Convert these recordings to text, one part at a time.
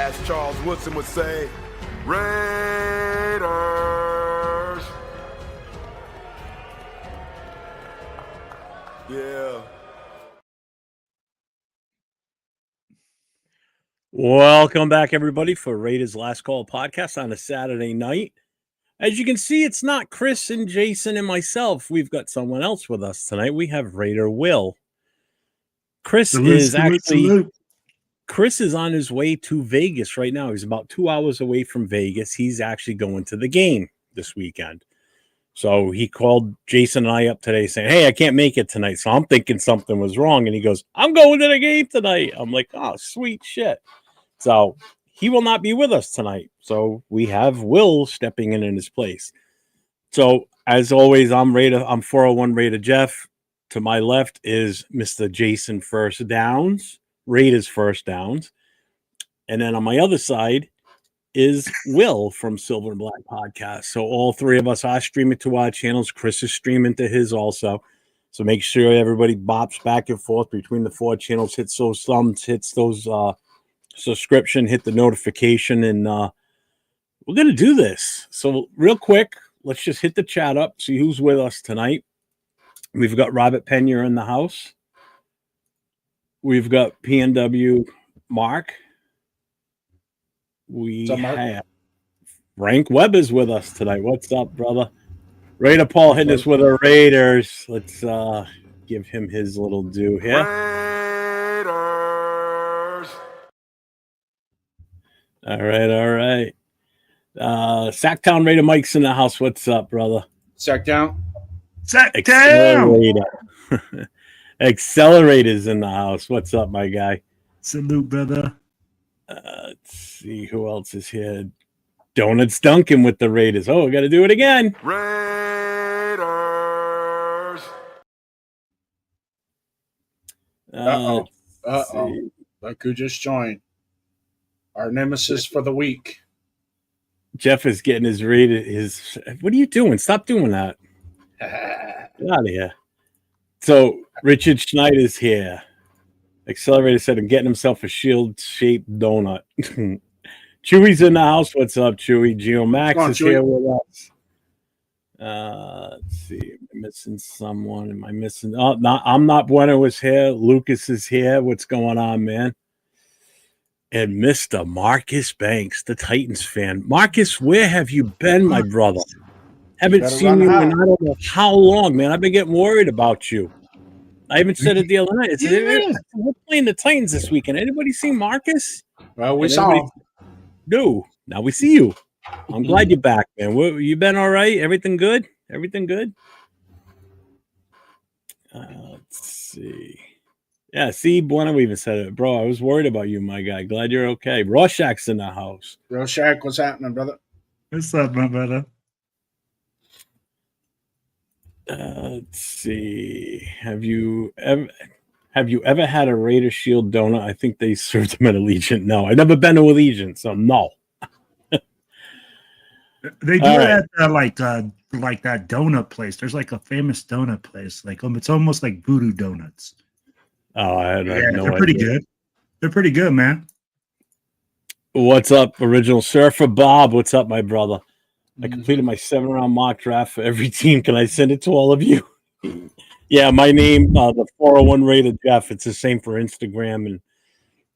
As Charles Woodson would say, Raiders. Yeah. Welcome back, everybody, for Raiders Last Call podcast on a Saturday night. As you can see, it's not Chris and Jason and myself. We've got someone else with us tonight. We have Raider Will. Chris is on his way to Vegas right now. He's about 2 hours away from Vegas. He's actually going to the game this weekend. So he called Jason and I up today saying, hey, I can't make it tonight. So I'm thinking something was wrong. And he goes, I'm going to the game tonight. I'm like, oh, sweet shit. So he will not be with us tonight. So we have Will stepping in his place. So as always, I'm 401 Raider Jeff. To my left is Mr. Jason 1st Downs, Raiders1st Downs. And then on my other side is Will from Silver and Black Podcast. So all three of us are streaming to our channels. Chris is streaming to his also. So make sure everybody bops back and forth between the four channels, hits those thumbs, hits those subscription, hit the notification, and we're going to do this. So real quick, let's just hit the chat up, see who's with us tonight. We've got Robert Pena in the house. We've got PNW Mark. We have Frank Webb is with us tonight. What's up, brother? Raider Paul hitting us with the Raiders. Let's give him his little due here. Raiders. All right. Sacktown Raider Mike's in the house. What's up, brother? Sacktown. Accelerator's in the house. What's up, my guy? Salute, brother. Let's see who else is here. Donuts Duncan with the Raiders. Oh, we got to do it again. Raiders. Look who just joined. Our nemesis for the week. Jeff is getting his Raider. What are you doing? Stop doing that. Get out of here. So Richard Schneider's here. Accelerator said I'm getting himself a shield-shaped donut. Chewy's in the house. What's up, Chewy? Geno Max is Chewy here with us. Let's see. Am I missing someone? Am I missing? Oh, no, I'm not. Bueno was here. Lucas is here. What's going on, man? And Mr. Marcus Banks, the Titans fan. Marcus, where have you been, my brother? Haven't seen you in I don't know how long, man. I've been getting worried about you. I even said it the other night. We're playing the Titans this weekend. Anybody see Marcus? Well, we saw him. No. Now we see you. I'm glad you're back, man. You been all right? Everything good? Everything good? Let's see. Yeah, see, Bueno even said it. Bro, I was worried about you, my guy. Glad you're okay. Rorschach's in the house. Rorschach, what's happening, brother? What's up, my brother? Let's see. Have you ever had a Raider Shield donut? I think they served them at Allegiant. No, I've never been to Allegiant, so no. They do that like that donut place. There's like a famous donut place. Like it's almost like Voodoo Donuts. Oh, I had no idea. They're pretty good. They're pretty good, man. What's up, Original Surfer Bob? What's up, my brother? I completed my 7-round mock draft for every team. Can I send it to all of you? Yeah, my name, the 401 Raider Jeff. It's the same for Instagram and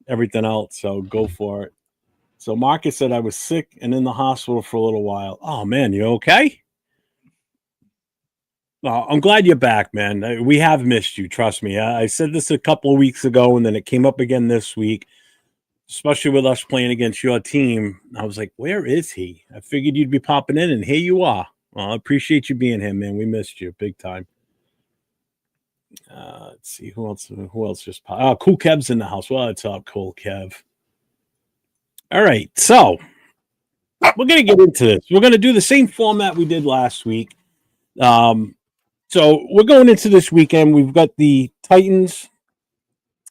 everything else. So go for it. So Marcus said I was sick and in the hospital for a little while. Oh man, you okay? I'm glad you're back, man. We have missed you. Trust me. I said this a couple of weeks ago, and then it came up again this week. Especially with us playing against your team. I was like, where is he? I figured you'd be popping in, and here you are. Well, I appreciate you being here, man. We missed you big time. Let's see. Who else just popped? Oh, Cool Kev's in the house. What's up, Cool Kev? All right. So we're going to get into this. We're going to do the same format we did last week. So we're going into this weekend. We've got the Titans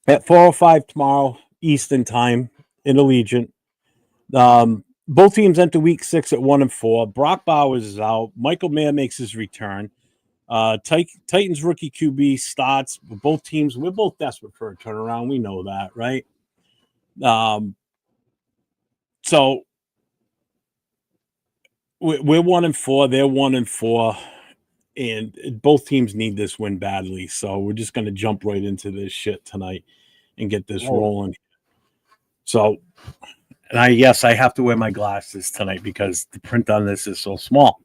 at 4:05 tomorrow Eastern time in Allegiant. Both teams enter week 6 at 1-4. Brock Bowers is out. Michael Mayer makes his return. Titans rookie QB starts. Both teams, we're both desperate for a turnaround. We know that, right? So we're 1-4. They're 1-4. And both teams need this win badly. So we're just going to jump right into this shit tonight and get this rolling. So, and I have to wear my glasses tonight because the print on this is so small.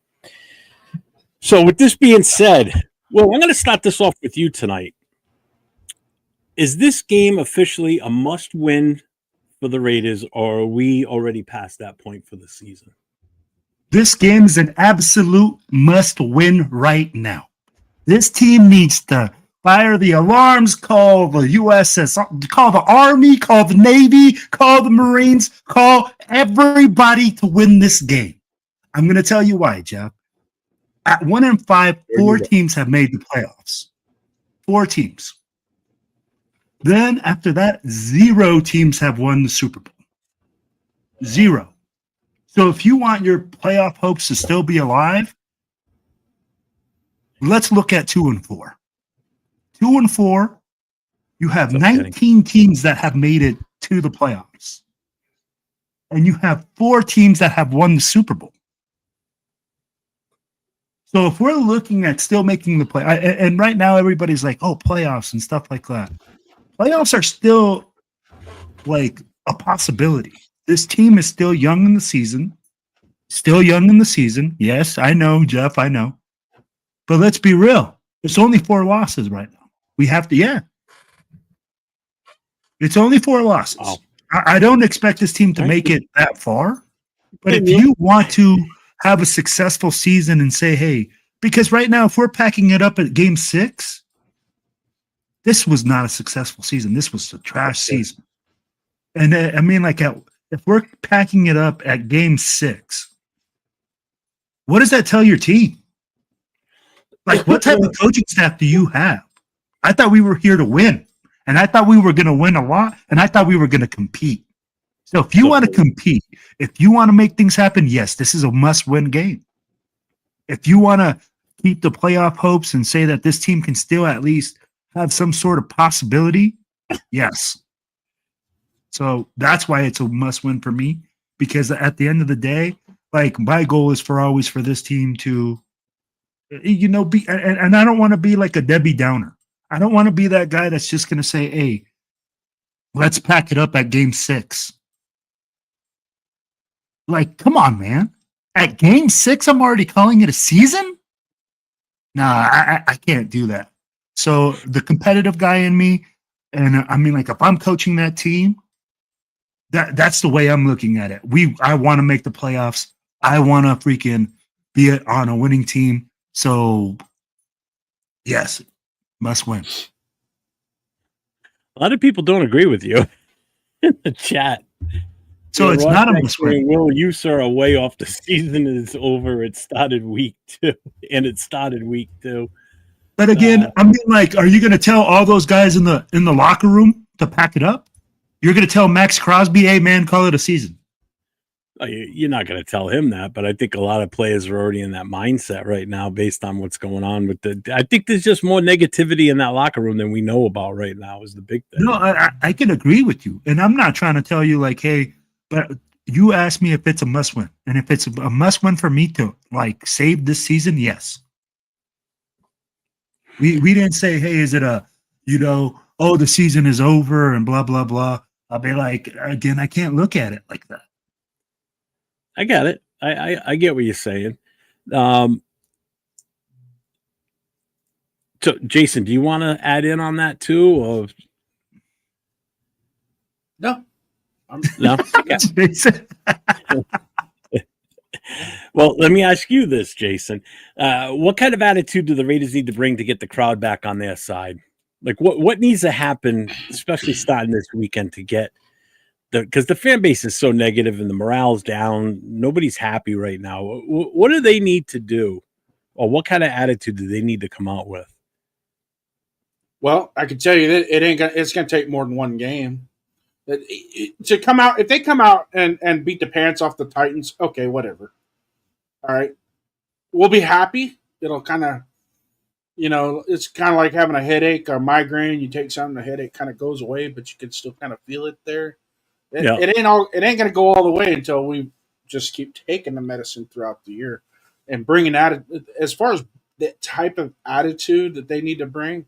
So with this being said, well, I'm going to start this off with you tonight. Is this game officially a must-win for the Raiders, or are we already past that point for the season? This game is an absolute must-win right now. This team needs to fire the alarms, call the USS, call the Army, call the Navy, call the Marines, call everybody to win this game. I'm going to tell you why, Jeff. At 1-5, 4 teams have made the playoffs. 4 teams. Then after that, 0 teams have won the Super Bowl. 0. So if you want your playoff hopes to still be alive, let's look at 2-4. 2-4, you have 19 teams that have made it to the playoffs. And you have 4 teams that have won the Super Bowl. So if we're looking at still making the play, and right now everybody's like, oh, playoffs and stuff like that. Playoffs are still like a possibility. This team is still young in the season. Still young in the season. Yes, I know, Jeff, I know. But let's be real. It's only 4 losses right now. We have to, It's only 4 losses. Oh. I don't expect this team to make it that far. But if you want to have a successful season and say, hey, because right now, if we're packing it up at game 6, this was not a successful season. This was a trash season. And I mean, like, if we're packing it up at game 6, what does that tell your team? Like, what type of coaching staff do you have? I thought we were here to win, and I thought we were going to win a lot, and I thought we were going to compete. So if you want to compete, if you want to make things happen, yes, this is a must-win game. If you want to keep the playoff hopes and say that this team can still at least have some sort of possibility, yes. So that's why it's a must-win for me, because at the end of the day, like, my goal is always for this team to, be, and I don't want to be like a Debbie Downer. I don't want to be that guy that's just going to say, hey, let's pack it up at game 6. Like, come on, man. At game 6, I'm already calling it a season? Nah, I can't do that. So the competitive guy in me, and I mean, like, if I'm coaching that team, that's the way I'm looking at it. I want to make the playoffs. I want to freaking be on a winning team. So, yes, must win. A lot of people don't agree with you in the chat. So it's not a must win. Will, you, sir, are way off. The season is over. It started week 2, and it started week 2. But again, I mean, like, are you going to tell all those guys in the locker room to pack it up? You're going to tell Max Crosby, hey, man, call it a season. You're not going to tell him that, but I think a lot of players are already in that mindset right now based on what's going on with I think there's just more negativity in that locker room than we know about right now is the big thing. No, I can agree with you. And I'm not trying to tell you, like, hey, but you asked me if it's a must-win. And if it's a must-win for me to, like, save this season, yes. We didn't say, hey, is it a, the season is over and blah, blah, blah. I'll be like, again, I can't look at it like that. I get it. I get what you're saying. So, Jason, do you want to add in on that too? Or no? No. Well, let me ask you this, Jason. What kind of attitude do the Raiders need to bring to get the crowd back on their side? Like, what needs to happen, especially starting this weekend, to get because the fan base is so negative and the morale's down. Nobody's happy right now. What do they need to do, or what kind of attitude do they need to come out with? Well, I can tell you that it's gonna take more than one game to come out. If they come out and beat the pants off the Titans, okay, whatever. All right, we'll be happy. It'll kind of, it's kind of like having a headache or migraine. You take something, the headache kind of goes away, but you can still kind of feel it there. It ain't going to go all the way until we just keep taking the medicine throughout the year and bringing as far as the type of attitude that they need to bring.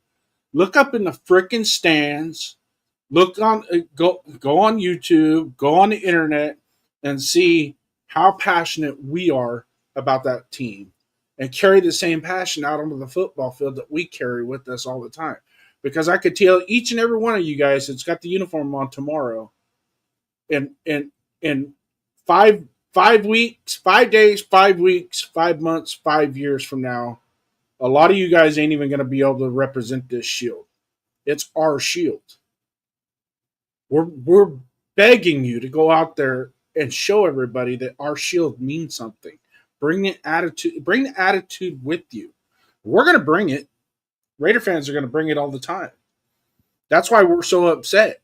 Look up in the frickin' stands. Look on go on YouTube, go on the internet, and see how passionate we are about that team, and carry the same passion out onto the football field that we carry with us all the time. Because I could tell each and every one of you guys that's got the uniform on tomorrow, in 5 weeks, 5 days, 5 weeks, 5 months, 5 years from now, a lot of you guys ain't even going to be able to represent this shield. It's our shield. We're begging you to go out there and show everybody that our shield means something. Bring the attitude with you. We're going to bring it. Raider fans are going to bring it all the time. That's why we're so upset.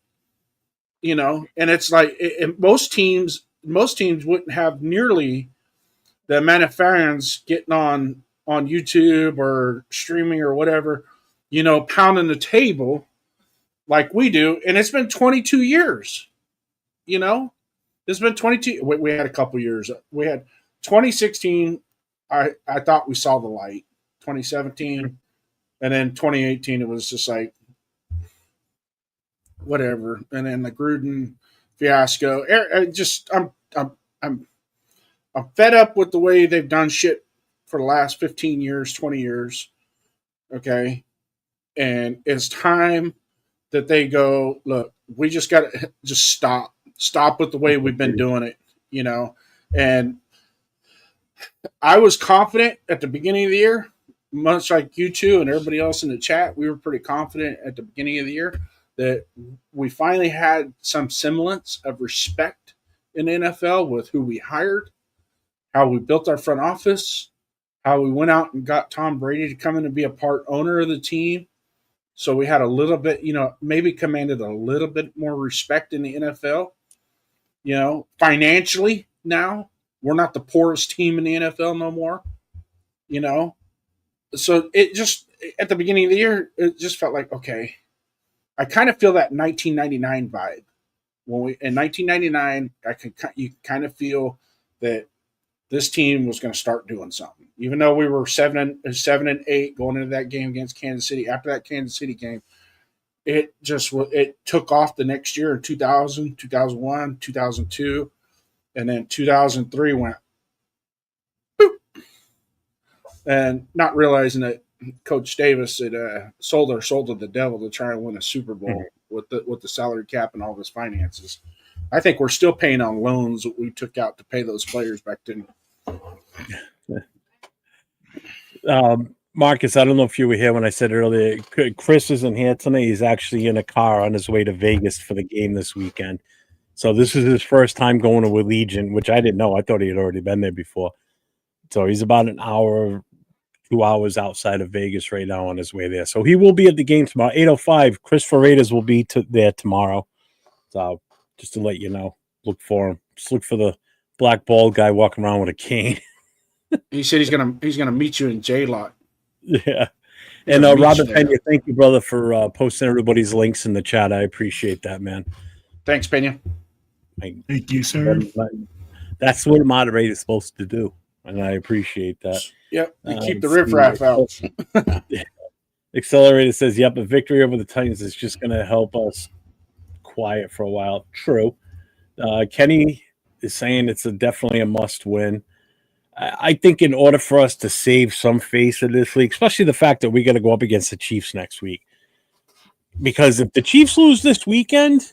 And it's like most teams wouldn't have nearly the amount of fans getting on YouTube or streaming or whatever, pounding the table like we do. And it's been 22 years, it's been 22. We had a couple years. We had 2016. I thought we saw the light. 2017, and then 2018, it was just like whatever. And then the Gruden fiasco. I'm fed up with the way they've done shit for the last 15 years, 20 years. Okay. And it's time that they go, look, we just got to just stop with the way we've been doing it, and I was confident at the beginning of the year, much like you two and everybody else in the chat. We were pretty confident at the beginning of the year that we finally had some semblance of respect in the NFL with who we hired, how we built our front office, how we went out and got Tom Brady to come in and be a part owner of the team. So we had a little bit, maybe commanded a little bit more respect in the NFL. Financially now, we're not the poorest team in the NFL no more. So it just, at the beginning of the year, it just felt like, okay, I kind of feel that 1999 vibe. In 1999, you kind of feel that this team was going to start doing something. Even though we were 7-8 going into that game against Kansas City, after that Kansas City game, it took off the next year in 2000, 2001, 2002, and then 2003 went boop. And not realizing that Coach Davis had sold our soul to the devil to try and win a Super Bowl with the salary cap and all his finances. I think we're still paying on loans that we took out to pay those players back then. Marcus, I don't know if you were here when I said earlier, Chris isn't here tonight. He's actually in a car on his way to Vegas for the game this weekend. So this is his first time going to Allegiant, which I didn't know. I thought he had already been there before. So he's about an hour, 2 hours outside of Vegas right now on his way there. So he will be at the game tomorrow. 8:05, Chris for Raiders will be there tomorrow. So just to let you know, look for him. Just look for the black bald guy walking around with a cane. He said he's gonna meet you in J-Lot. Yeah. And Robert Pena, thank you, brother, for posting everybody's links in the chat. I appreciate that, man. Thanks, Pena. Thank you, sir. That's what a moderator is supposed to do, and I appreciate that. Yep, keep the riffraff out. Accelerator says, yep, a victory over the Titans is just going to help us quiet for a while. True. Kenny is saying it's definitely a must win. I think in order for us to save some face in this league, especially the fact that we got to go up against the Chiefs next week, because if the Chiefs lose this weekend,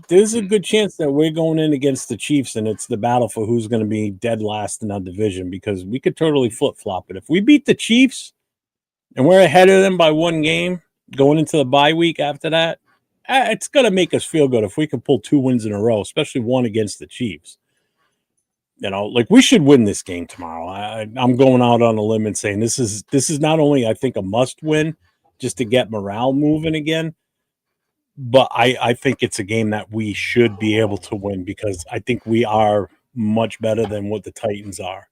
there's a good chance that we're going in against the Chiefs, and it's the battle for who's going to be dead last in our division, because we could totally flip-flop it. If we beat the Chiefs and we're ahead of them by one game going into the bye week after that, it's going to make us feel good if we can pull 2 wins in a row, especially one against the Chiefs. Like we should win this game tomorrow. I'm going out on a limb and saying this is not only, I think, a must win just to get morale moving again, but I think it's a game that we should be able to win, because I think we are much better than what the Titans are.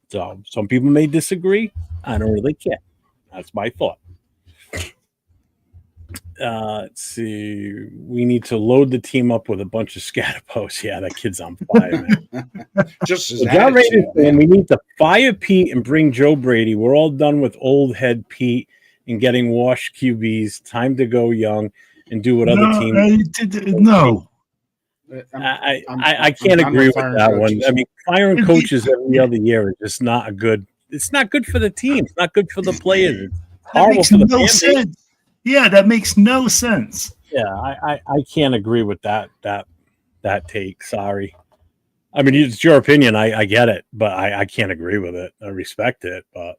So some people may disagree. I don't really care. That's my thought. Let's see. We need to load the team up with a bunch of scatter posts. Yeah, that kid's on fire, man. Just as John Raiders, man, we need to fire Pete and bring Joe Brady. We're all done with old head Pete and getting washed QBs. Time to go young and do what other teams. No. I can't agree with that one. I mean, firing coaches every other year is just not a good. It's not good for the team. It's not good for the players. It's horrible for the fan base. Yeah, that makes no sense. Yeah, I can't agree with that take. Sorry. I mean, it's your opinion. I get it, but I can't agree with it. I respect it, but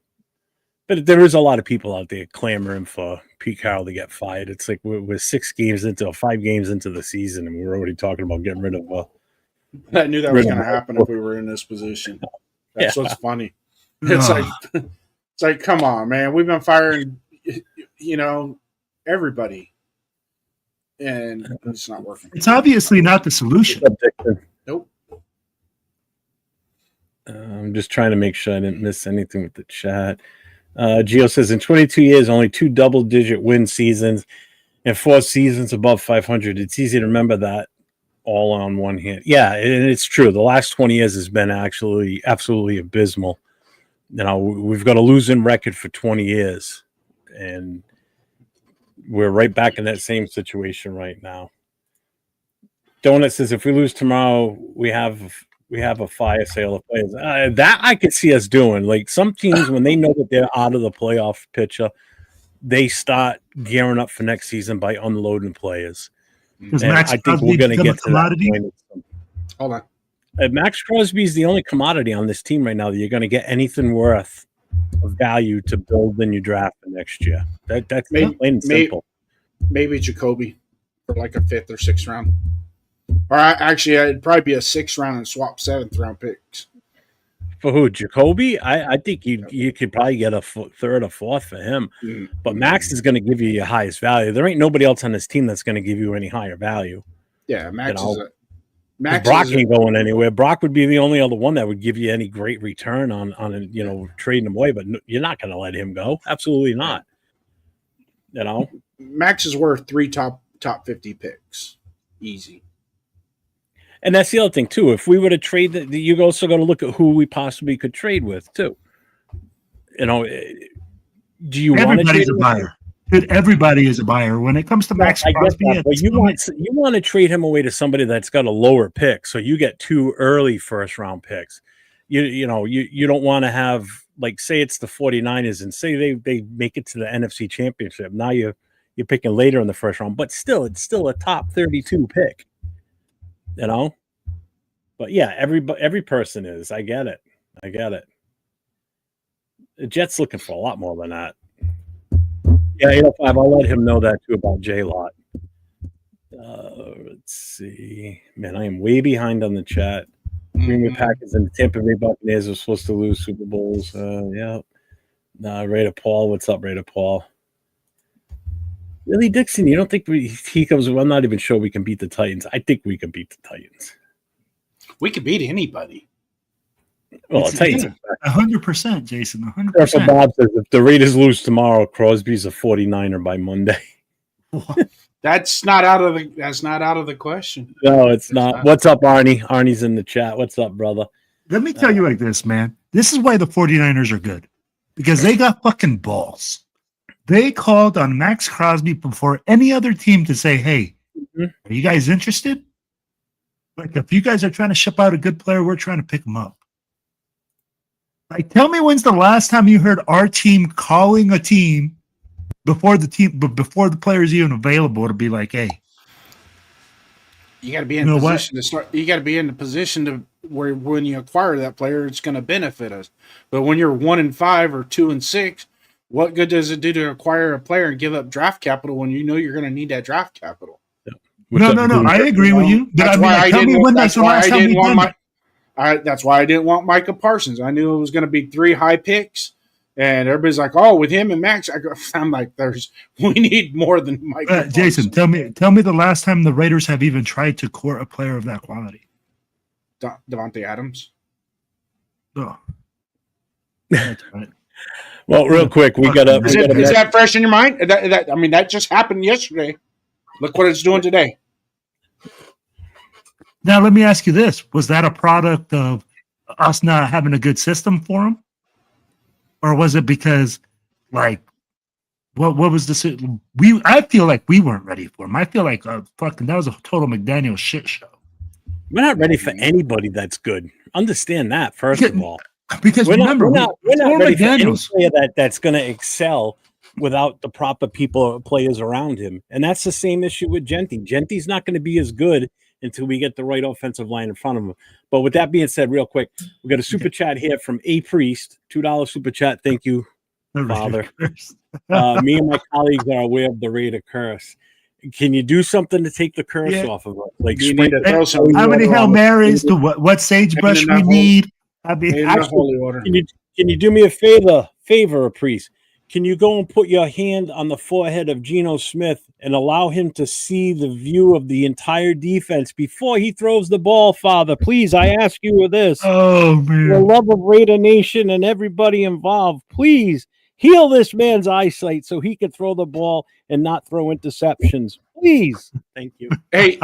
there is a lot of people out there clamoring for Pete Carroll to get fired. It's like we're 5 games into the season, and we're already talking about getting rid of. I knew that was going to happen if we were in this position. That's what's funny. It's like, come on, man. We've been firing, everybody, and it's not working. It's obviously not the solution. Nope. I'm just trying to make sure I didn't miss anything with the chat. Gio says, in 22 years, only 2 double-digit win seasons and 4 seasons above 500. It's easy to remember that all on one hand. Yeah, and it's true. The last 20 years has been actually absolutely abysmal. We've got a losing record for 20 years, and we're right back in that same situation right now. Donut says, if we lose tomorrow, we have a fire sale of players. That I could see us doing. Like some teams, when they know that they're out of the playoff picture, they start gearing up for next season by unloading players. And I think we're going to get to that point. Hold on. Max Crosby is the only commodity on this team right now that you're going to get anything worth of value to build in your draft for next year. That's plain and simple. Maybe Jakobi for like a 5th or 6th round. Or actually, it'd probably be a 6th round and swap 7th round picks. For who? Jakobi? I think you could probably get a 3rd or 4th for him. But Max is going to give you your highest value. There ain't nobody else on this team that's going to give you any higher value. Yeah, Max Brock ain't going anywhere. Brock would be the only other one that would give you any great return on trading him away. But you're not going to let him go. Absolutely not. Max is worth 3 top 50 picks. Easy. And that's the other thing, too. If we were to trade, you also got to look at who we possibly could trade with, too. Do you want to trade a buyer? Dude, everybody is a buyer. When it comes to Max Crosby, but you want to trade him away to somebody that's got a lower pick, so you get 2 early first-round picks. You don't want to have, like, say it's the 49ers, and say they make it to the NFC Championship. Now you're picking later in the first round, but still, it's still a top 32 pick. But yeah, every person is. I get it. The Jets looking for a lot more than that. Yeah, 805. I'll let him know that too about J-Lot. Let's see. Man, I am way behind on the chat. Green Bay Packers and the Tampa Bay Buccaneers are supposed to lose Super Bowls. Yeah. Raider Paul. What's up, Raider Paul? Really, Dixon, you don't think he comes? I'm not even sure we can beat the Titans. I think we can beat the Titans. We could beat anybody. Well, the Titans. 100%, Jason. 100%. Bob says if the Raiders lose tomorrow, Crosby's a 49er by Monday. That's not out of the question. No, it's not. What's up, Arnie? Arnie's in the chat. What's up, brother? Let me tell you like this, man. This is why the 49ers are good. Because they got fucking balls. They called on Max Crosby before any other team to say, hey, are you guys interested? Like, if you guys are trying to ship out a good player, we're trying to pick him up. Like, tell me when's the last time you heard our team calling a team before the player is even available to be like, hey. You got to be in position to start. You got to be in the position to where when you acquire that player, it's going to benefit us. But when you're 1-5 or 2-6, what good does it do to acquire a player and give up draft capital when you know you're going to need that draft capital? No. I agree with you. But that's why I didn't want Micah Parsons. I knew it was going to be 3 high picks, and everybody's like, "Oh, with him and Max." I'm like, we need more than Micah. Jason, tell me the last time the Raiders have even tried to court a player of that quality. Devontae Adams. Oh, that's right. Well, real quick, we got Is that fresh in your mind? That just happened yesterday. Look what it's doing today. Now, let me ask you this. Was that a product of us not having a good system for him? Or was it because, like, what was the I feel like we weren't ready for him. I feel like that was a total McDaniel shit show. We're not ready for anybody that's good. Understand that, first of all. Because we're not ready for any McDaniels. player that's going to excel without the proper players around him. And that's the same issue with Genty. Genty's not going to be as good until we get the right offensive line in front of him. But with that being said, real quick, we got a super chat here from A Priest, $2 super chat. Thank you, Father. Me and my colleagues are aware of the Raider curse. Can you do something to take the curse off of us? Like, how many Hail Marys? What sagebrush we need? Actually, can you do me a favor, Priest? Can you go and put your hand on the forehead of Geno Smith and allow him to see the view of the entire defense before he throws the ball, Father? Please, I ask you this. Oh, man. For the love of Raider Nation and everybody involved, please heal this man's eyesight so he can throw the ball and not throw interceptions. Please. Thank you. Hey,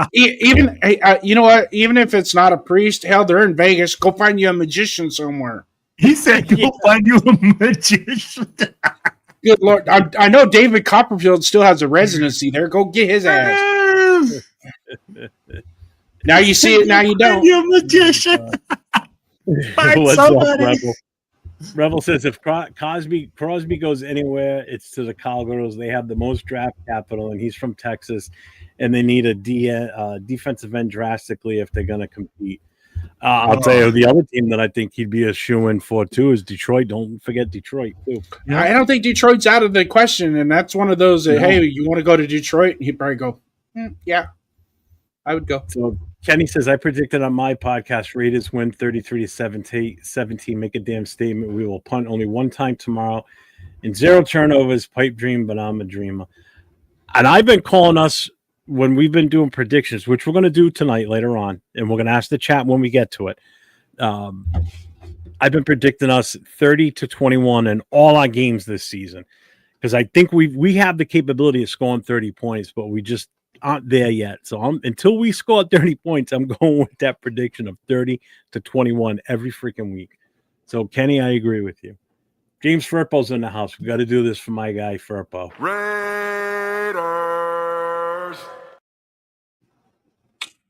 you know what? Even if it's not a priest, hell, they're in Vegas. Go find you a magician somewhere. He said, go find you a magician. Good Lord. I know David Copperfield still has a residency there. Go get his ass. Now you see it, now you don't. You're a magician. Find What's somebody. up, Rebel? Rebel says if Crosby goes anywhere, it's to the Cowgirls. They have the most draft capital, and he's from Texas, and they need a defensive end drastically if they're going to compete. I'll tell you, the other team that I think he'd be a shoo-in for, too, is Detroit. Don't forget Detroit, too. Yeah. I don't think Detroit's out of the question, and that's one of those that, hey, you want to go to Detroit? And he'd probably go, yeah, I would go. So Kenny says, I predicted on my podcast, Raiders win 33-17, make a damn statement. We will punt only one time tomorrow and 0 turnovers, pipe dream, but I'm a dreamer. And I've been calling us when we've been doing predictions, which we're going to do tonight later on, and we're going to ask the chat when we get to it. I've been predicting us 30-21 in all our games this season because I think we have the capability of scoring 30 points, but we just aren't there yet. So until we score 30 points, I'm going with that prediction of 30-21 every freaking week. So, Kenny, I agree with you. James Firpo's in the house. We got to do this for my guy, Firpo. Raiders.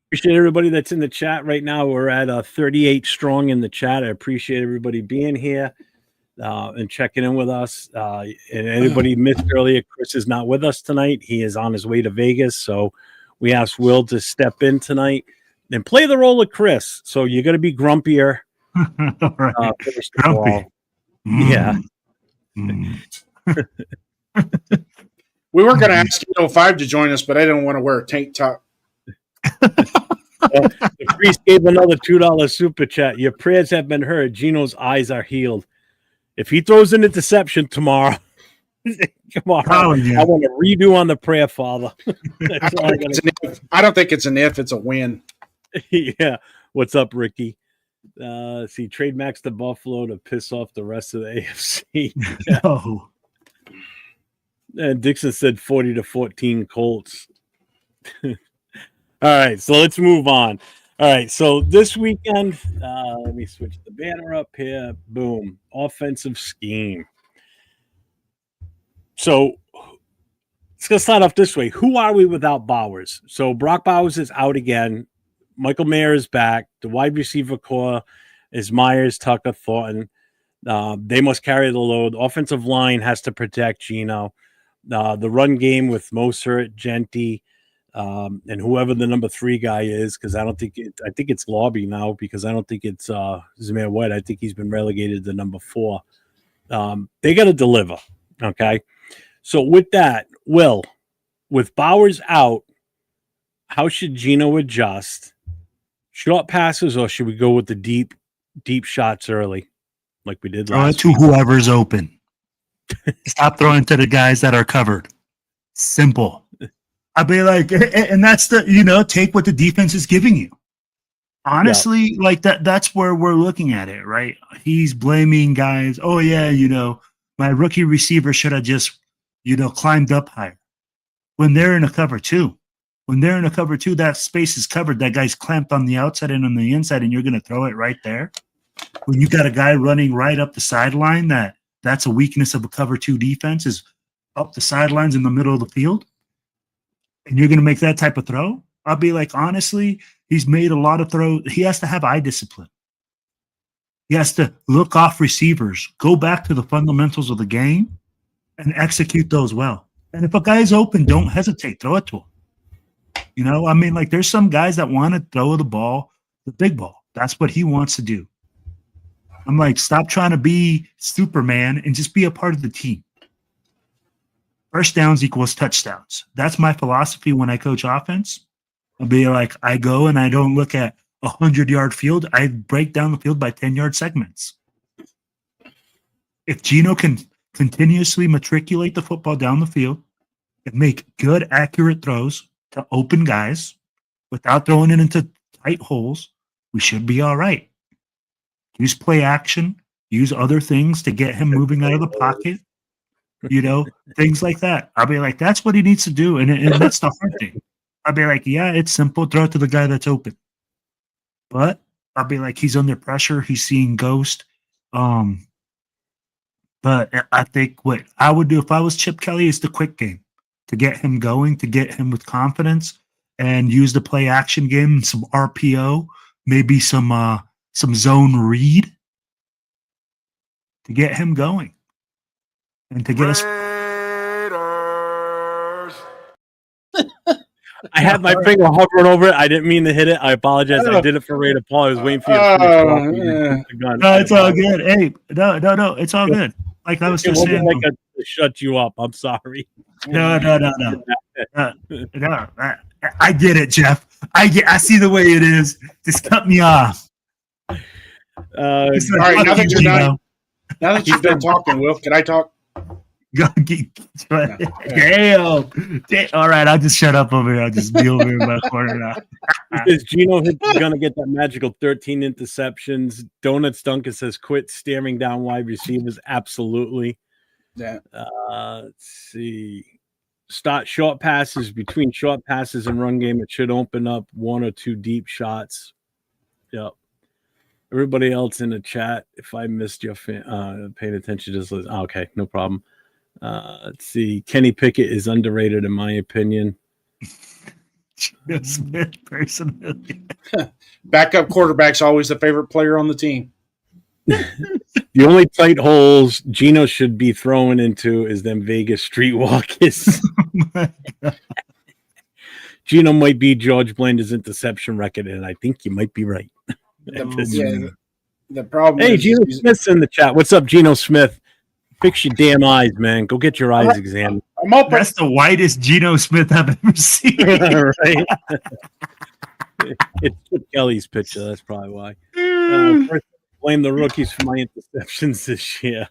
Appreciate everybody that's in the chat right now. We're at 38 strong in the chat. I appreciate everybody being here and checking in with us. And anybody missed earlier, Chris is not with us tonight. He is on his way to Vegas. So we asked Will to step in tonight and play the role of Chris. So you're going to be grumpier. Right. First of all. Yeah. We were going to ask 5 to join us, but I didn't want to wear a tank top. The priest gave another $2 super chat. Your prayers have been heard. Geno's eyes are healed. If he throws an interception tomorrow, I want a redo on the prayer, Father. I don't think it's an if, it's a win. Yeah. What's up, Ricky? See, trade Max to Buffalo to piss off the rest of the AFC. No. And Dixon said 40-14 Colts. All right, so let's move on. All right, so this weekend, let me switch the banner up here. Boom, offensive scheme. So let's go start off this way. Who are we without Bowers? So Brock Bowers is out again. Michael Meyers is back. The wide receiver core is Meyers, Tucker, Thornton. They must carry the load. Offensive line has to protect Geno. The run game with Mostert, Genty, and whoever the number 3 guy is, because I think it's Lobby now, because I don't think it's Zamir White. I think he's been relegated to number 4. They got to deliver. Okay. So with that, with Bowers out, how should Geno adjust? Short passes, or should we go with the deep shots early, like we did last week? To whoever's open. Stop throwing to the guys that are covered. Simple. I'd be like, and that's take what the defense is giving you. Honestly, like that's where we're looking at it, right? He's blaming guys. Oh yeah, my rookie receiver should have just, climbed up higher. When they're in a cover 2, that space is covered. That guy's clamped on the outside and on the inside, and you're going to throw it right there. When you got a guy running right up the sideline, that's a weakness of a cover 2 defense, is up the sidelines in the middle of the field, and you're going to make that type of throw. I'll be like, honestly, he's made a lot of throws. He has to have eye discipline. He has to look off receivers, go back to the fundamentals of the game, and execute those well. And if a guy's open, don't hesitate. Throw it to him. There's some guys that want to throw the ball, the big ball. That's what he wants to do. I'm like, stop trying to be Superman and just be a part of the team. First downs equals touchdowns. That's my philosophy when I coach offense. I'll be like, I go and I don't look at 100-yard field. I break down the field by 10-yard segments. If Geno can continuously matriculate the football down the field and make good, accurate throws to open guys without throwing it into tight holes, we should be all right. Use play action, use other things to get him moving out of the pocket, things like that. I'll be like, that's what he needs to do. And that's the hard thing. I'll be like, yeah, it's simple. Throw it to the guy that's open. But I'll be like, he's under pressure. He's seeing ghost. But I think what I would do if I was Chip Kelly is the quick game to get him going, to get him with confidence, and use the play action game, some RPO, maybe some zone read to get him going and to get us. I had my finger hovering over it. I didn't mean to hit it. I apologize. I did it for Raider Paul. I was waiting for you to finish the gun. No, it's all good. Hey, no, it's all good. Like I was just saying. Like to shut you up. I'm sorry. No. I get it, Jeff. I see the way it is. Just cut me off. All right, now that you've been talking, Will, can I talk? Damn. All right, I'll just shut up over here. I'll just be over in my corner now. Is Geno going to get that magical 13 interceptions? Donuts Duncan says, quit staring down wide receivers. Absolutely. Yeah. Let's see. Start short passes. Between short passes and run game, it should open up 1 or 2 deep shots. Yep. Everybody else in the chat, if I missed your paying attention, just listen. Oh, okay, no problem. Let's see. Kenny Pickett is underrated, in my opinion. Geno Smith, personally. Backup quarterback's always the favorite player on the team. The only tight holes Geno should be throwing into is them Vegas streetwalkers. Oh my God. Geno might be George Blander's interception record, and I think you might be right. The problem Hey, is Geno Smith's in the chat. What's up, Geno Smith? Fix your damn eyes, man. Go get your eyes examined. That's the whitest Geno Smith I've ever seen. Right? It's Chip Kelly's picture. That's probably why. First, blame the rookies for my interceptions this year.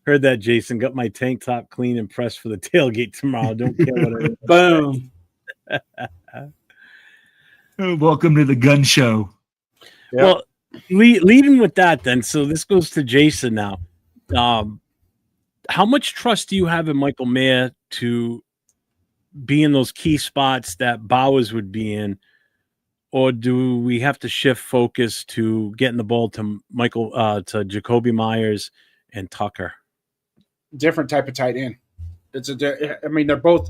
Heard that, Jason. Got my tank top clean and pressed for the tailgate tomorrow. Don't care what it is. Boom. Welcome to the gun show. Yep. Well, leading with that, then. So this goes to Jason now. How much trust do you have in Michael Mayer to be in those key spots that Bowers would be in, or do we have to shift focus to getting the ball to to Jakobi Meyers and Tucker? Different type of tight end. They're both.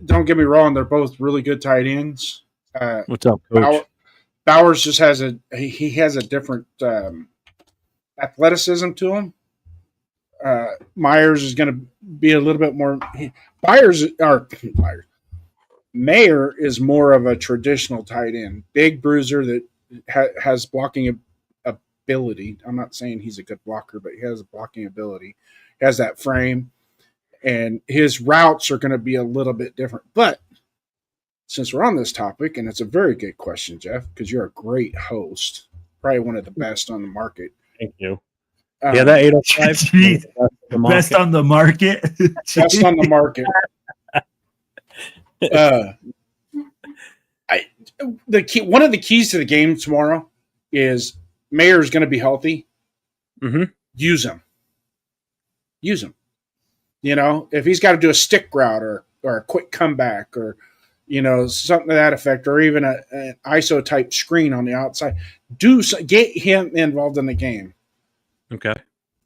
Don't get me wrong; they're both really good tight ends. What's up, Coach? Bowers just has a different athleticism to him. Meyers is going to be a little bit more. Mayer is more of a traditional tight end, big bruiser that has blocking ability. I'm not saying he's a good blocker, but he has a blocking ability. He has that frame, and his routes are going to be a little bit different. But since we're on this topic, and it's a very good question, Jeff, because you're a great host, probably one of the best on the market. Thank you. Yeah, that 805. Best on the market. Best on the market. One of the keys to the game tomorrow is Mayer is going to be healthy. Mm-hmm. use him. Use him. You know, if he's got to do a stick route or a quick comeback or, you know, something to that effect, or even an ISO type screen on the outside, get him involved in the game. Okay.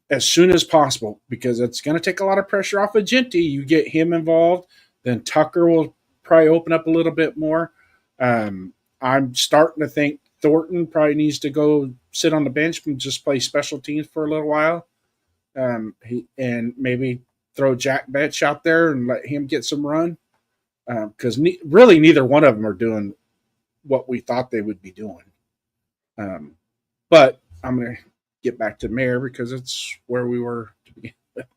As soon as possible, because it's going to take a lot of pressure off of Genty. You get him involved, then Tucker will probably open up a little bit more. I'm starting to think Thornton probably needs to go sit on the bench and just play special teams for a little while. And maybe throw Jack Betch out there and let him get some run. Because really neither one of them are doing what we thought they would be doing. But I'm going to get back to Mayer because it's where we were to begin with.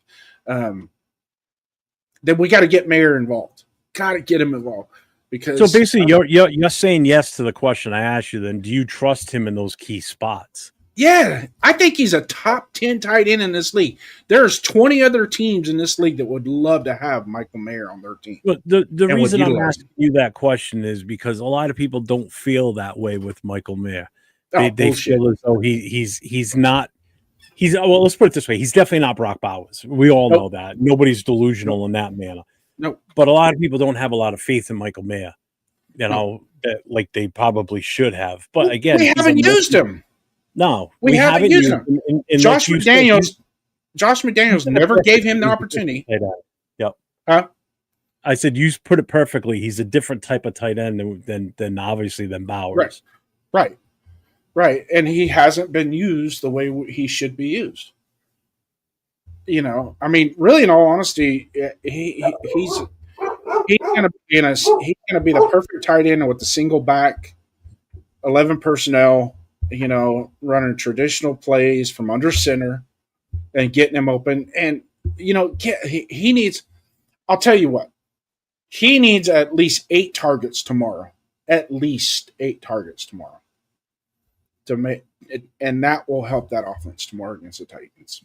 Then we got to get Mayer involved. Got to get him involved. Because so basically, you're saying yes to the question I asked you. Then, do you trust him in those key spots? Yeah, I think he's a top 10 tight end in this league. There's 20 other teams in this league that would love to have Michael Mayer on their team. But the reason I'm asking you that question is because a lot of people don't feel that way with Michael Mayer. They feel as though he's not. Well, let's put it this way: he's definitely not Brock Bowers. We all know that. Nobody's delusional in that manner. No, but a lot of people don't have a lot of faith in Michael Mayer. You know, like they probably should have. But again, we haven't used him. No, we haven't used him. Josh McDaniels never gave him the opportunity. Yep. Huh? I said you put it perfectly. He's a different type of tight end than obviously than Bowers. Right. And he hasn't been used the way he should be used. You know, I mean, really, in all honesty, he's going to be the perfect tight end with the single back, 11 personnel. You know, running traditional plays from under center and getting him open. And, you know, he needs – I'll tell you what. He needs at least 8 targets tomorrow. At least 8 targets tomorrow. To make it, and that will help that offense tomorrow against the Titans.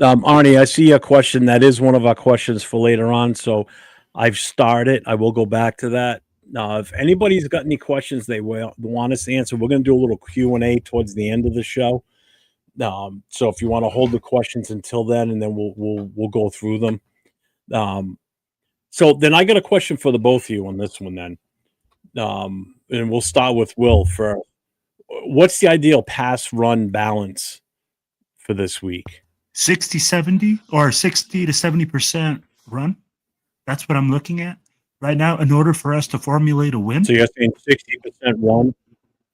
Arnie, I see a question. That is one of our questions for later on. So I've started. I will go back to that. If anybody's got any questions they want us to answer, we're going to do a little Q&A towards the end of the show. So if you want to hold the questions until then, and then we'll go through them. So then I got a question for the both of you on this one then. And we'll start with Will first. What's the ideal pass-run balance for this week? 60-70 or 60 to 70% run. That's what I'm looking at right now in order for us to formulate a win. So you're saying 60% run?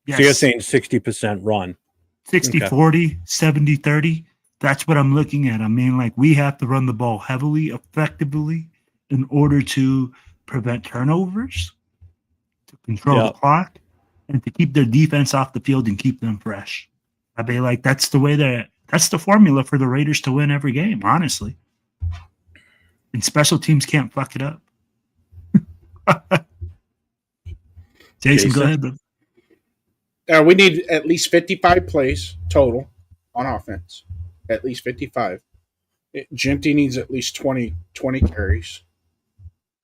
Yes. So you're saying 60% run. 60-40, 70-30. That's what I'm looking at. I mean, like, we have to run the ball heavily, effectively in order to prevent turnovers, to control the clock, and to keep their defense off the field and keep them fresh. I mean, like, that's the formula for the Raiders to win every game, honestly. And special teams can't fuck it up. Jason, go ahead, bro. We need at least 55 plays total on offense. At least 55. Genty needs at least 20 carries.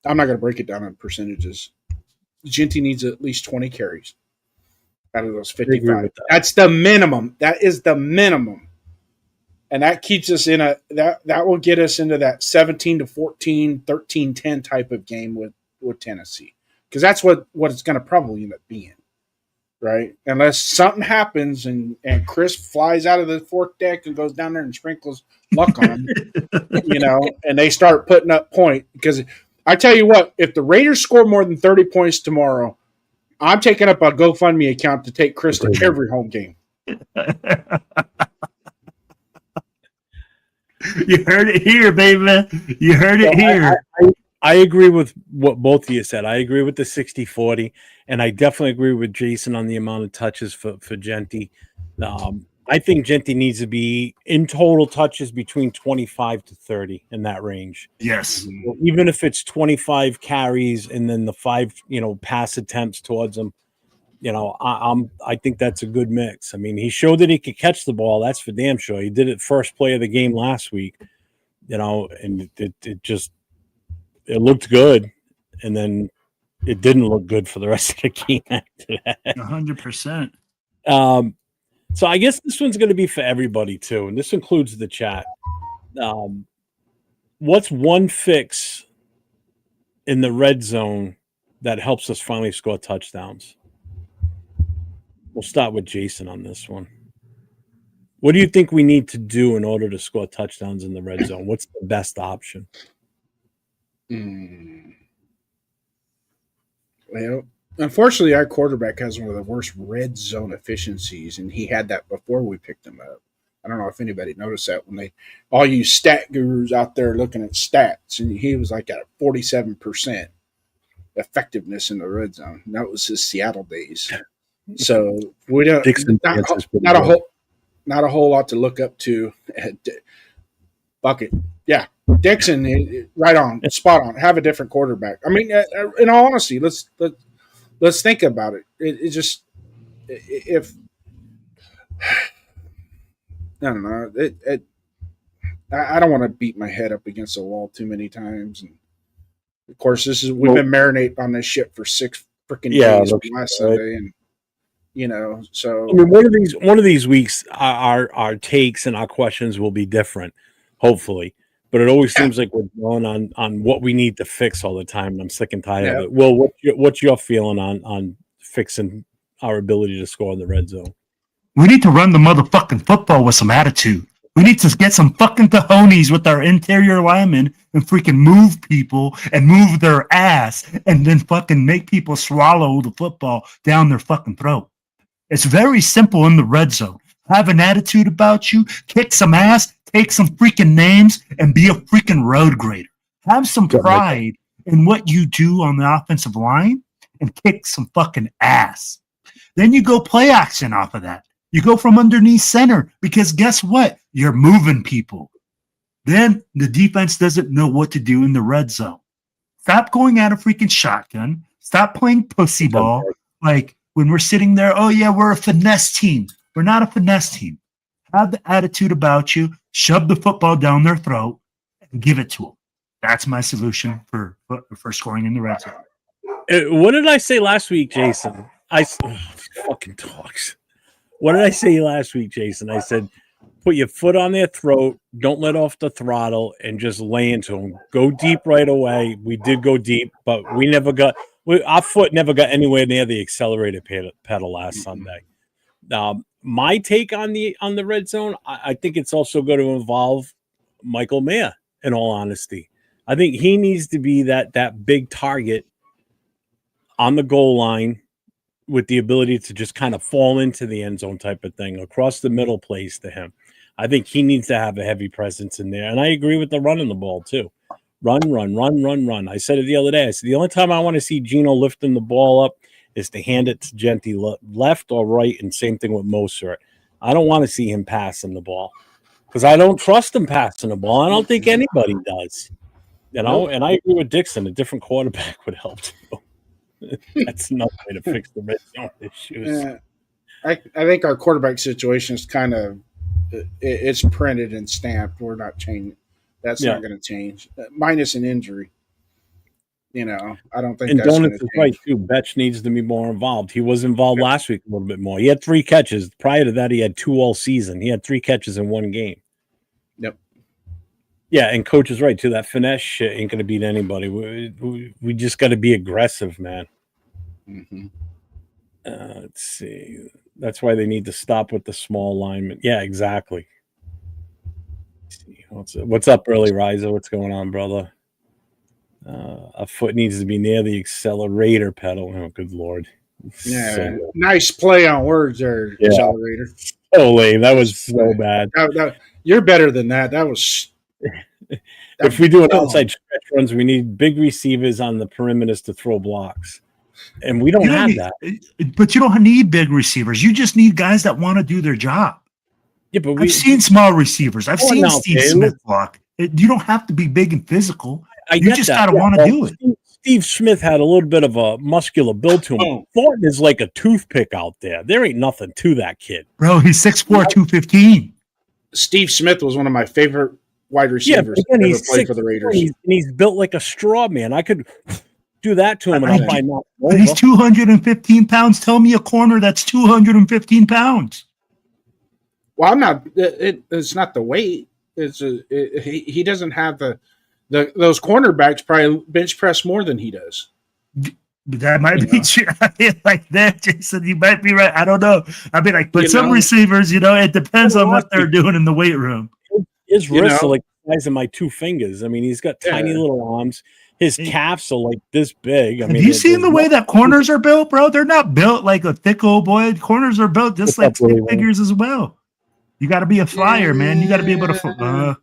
I'm not going to break it down in percentages. Genty needs at least 20 carries out of those 55. That's the minimum. That is the minimum. And that keeps us in that will get us into that 17-14, 13-10 type of game with Tennessee. Because that's what it's going to probably end up being. Right? Unless something happens and Chris flies out of the fourth deck and goes down there and sprinkles luck on them, and they start putting up point. Because I tell you what, if the Raiders score more than 30 points tomorrow, I'm taking up a GoFundMe account to take Chris to every home game. You heard it here, baby. You heard it here. I agree with what both of you said. I agree with the 60-40, and I definitely agree with Jason on the amount of touches for Genty. I think Genty needs to be in total touches between 25 to 30 in that range. Yes. Even if it's 25 carries and then the 5, pass attempts towards him, I think that's a good mix. I mean, he showed that he could catch the ball. That's for damn sure. He did it first play of the game last week, and it looked good, and then it didn't look good for the rest of the game after that. 100%. So I guess this one's going to be for everybody too, and this includes the chat. What's one fix in the red zone that helps us finally score touchdowns? We'll start with Jason on this one. What do you think we need to do in order to score touchdowns in the red zone? What's the best option? Well, unfortunately, our quarterback has one of the worst red zone efficiencies, and he had that before we picked him up. I don't know if anybody noticed that when all you stat gurus out there looking at stats, and he was like at 47% effectiveness in the red zone. And that was his Seattle days. So we don't not a whole lot to look up to. Bucket, yeah, Dixon, right on, spot on. Have a different quarterback. I mean, in all honesty, let's think about it. It just if I don't know. I don't want to beat my head up against the wall too many times. And of course, we've been marinating on this shit for 6 freaking days from last Sunday, and so I mean, one of these weeks, our takes and our questions will be different, hopefully. But it always seems like we're going on what we need to fix all the time, and I'm sick and tired of it. Will, what's your feeling on fixing our ability to score in the red zone? We need to run the motherfucking football with some attitude. We need to get some fucking cojones with our interior linemen and freaking move people and move their ass and then fucking make people swallow the football down their fucking throat. It's very simple in the red zone. Have an attitude about you, kick some ass, take some freaking names, and be a freaking road grader. Have some pride in what you do on the offensive line and kick some fucking ass. Then you go play action off of that. You go from underneath center because guess what? You're moving people. Then the defense doesn't know what to do in the red zone. Stop going at a freaking shotgun. Stop playing pussy ball. Like when we're sitting there, oh yeah, we're a finesse team. We're not a finesse team. Have the attitude about you. Shove the football down their throat and give it to them. That's my solution for scoring in the red zone. What did I say last week, Jason? Fucking talks. What did I say last week, Jason? I said, put your foot on their throat, don't let off the throttle, and just lay into them. Go deep right away. We did go deep, but our foot never got anywhere near the accelerated pedal last Sunday. My take on the red zone, I think it's also going to involve Michael Mayer, in all honesty. I think he needs to be that big target on the goal line with the ability to just kind of fall into the end zone type of thing, across the middle plays to him. I think he needs to have a heavy presence in there. And I agree with the running the ball too. Run. I said it the other day. I said the only time I want to see Geno lifting the ball up is to hand it to Genty left or right, and same thing with Mostert. I don't want to see him passing the ball because I don't trust him passing the ball. I don't think anybody does. And I agree with Dixon. A different quarterback would help too. That's another way to fix the red zone issues. I think our quarterback situation is kind of it's printed and stamped. We're not changing. That's not going to change, minus an injury. I don't think. And that's Donuts is right too. Betch needs to be more involved. He was involved last week a little bit more. He had 3 catches. Prior to that, he had 2 all season. He had 3 catches in 1 game. Yep. Yeah, and coach is right too. That finesse shit ain't going to beat anybody. We just got to be aggressive, man. Mm-hmm. Let's see. That's why they need to stop with the small linemen. Yeah, exactly. What's up, early riser? What's going on, brother? A foot needs to be near the accelerator pedal. Oh, good Lord. Yeah, so nice play on words there, accelerator. So lame. That was so bad. You're better than that. That was... If we do an outside stretch runs, we need big receivers on the perimeters to throw blocks. And we don't have that. But you don't need big receivers. You just need guys that want to do their job. Yeah, but I've seen small receivers. I've seen Steve Smith block. You don't have to be big and physical. You just got to want to do it. Steve Smith had a little bit of a muscular build to him. Thornton is like a toothpick out there. There ain't nothing to that kid. Bro, he's 6'4", 215. Steve Smith was one of my favorite wide receivers ever played for the Raiders. And he's built like a straw man. I could do that to him, and I'll find out. But he's 215 pounds. Tell me a corner that's 215 pounds. Well, I'm not. It's not the weight. He doesn't have those cornerbacks probably bench press more than he does. That might be true. I mean, like that, Jason, you might be right. I don't know. I mean, like, but some receivers, it depends on what they're doing in the weight room. His wrists are like the size of my two fingers. I mean, he's got tiny little arms. His calves are like this big. I mean, have you seen the way that corners are built, bro? They're not built like a thick old boy. Corners are built just like stick figures as well. You got to be a flyer, man. You got to be able to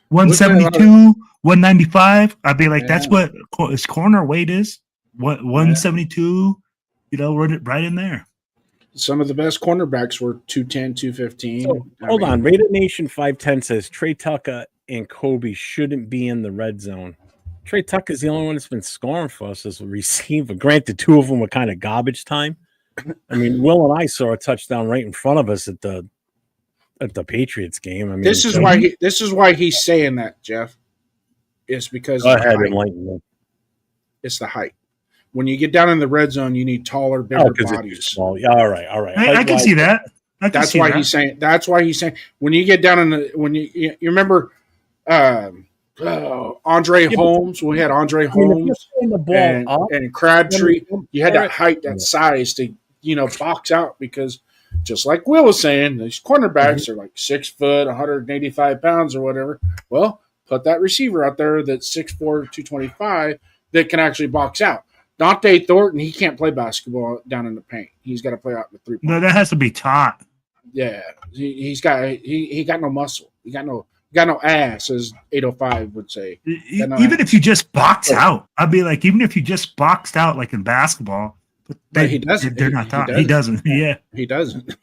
172, 195. I'd be like, that's what his corner weight is. What 172, right in there. Some of the best cornerbacks were 210, 215. So, hold on. Raider Nation 510 says Trey Tucker and Kobe shouldn't be in the red zone. Trey Tucker is the only one that's been scoring for us as a receiver. Granted, two of them were kind of garbage time. I mean, Will and I saw a touchdown right in front of us at the Patriots game. I mean, this is why he's saying that, Jeff. It's because it's the height. When you get down in the red zone, you need taller, bigger bodies. Small. Yeah, all right. I can see that. That's why he's saying. That's why he's saying when you get down in the you remember Andre Holmes. We had Andre Holmes and Crabtree. You had that height, that size to box out because just like Will was saying, these cornerbacks are like 6 foot, 185 pounds or whatever. Well, put that receiver out there that's 6'4", 225 that can actually box out. Dante Thornton, he can't play basketball down in the paint. He's got to play out in the 3-point. No, that has to be taught. Yeah, he got no muscle. He got no ass, as 805 would say. Even if you just box out, I'd be like, even if you just boxed out like in basketball, but he doesn't. They're not taught. He doesn't. Yeah, he doesn't.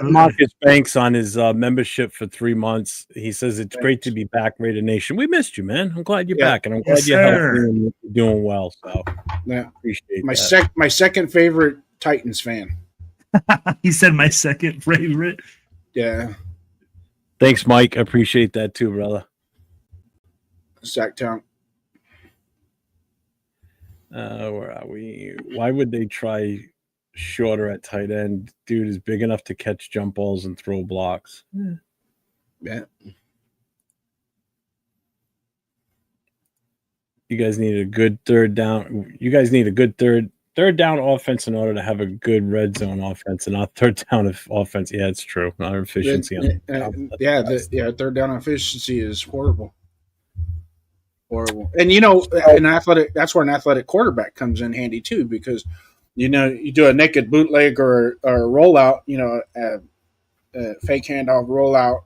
Marcus Banks on his membership for 3 months. He says it's great to be back, Raider Nation. We missed you, man. I'm glad you're back, and I'm glad you're healthy and you're doing well. So, appreciate my second favorite Titans fan. He said my second favorite. Yeah. Thanks, Mike. I appreciate that too, brother. Sacktown. Where are we? Why would they try shorter at tight end? Dude is big enough to catch jump balls and throw blocks. Yeah. You guys need a good third down. You guys need a good third down offense in order to have a good red zone offense, and not third down offense. Yeah, it's true. Our efficiency. Third down efficiency is horrible. Horrible. And an athletic. That's where an athletic quarterback comes in handy too, because you do a naked bootleg or a rollout, a fake handoff rollout,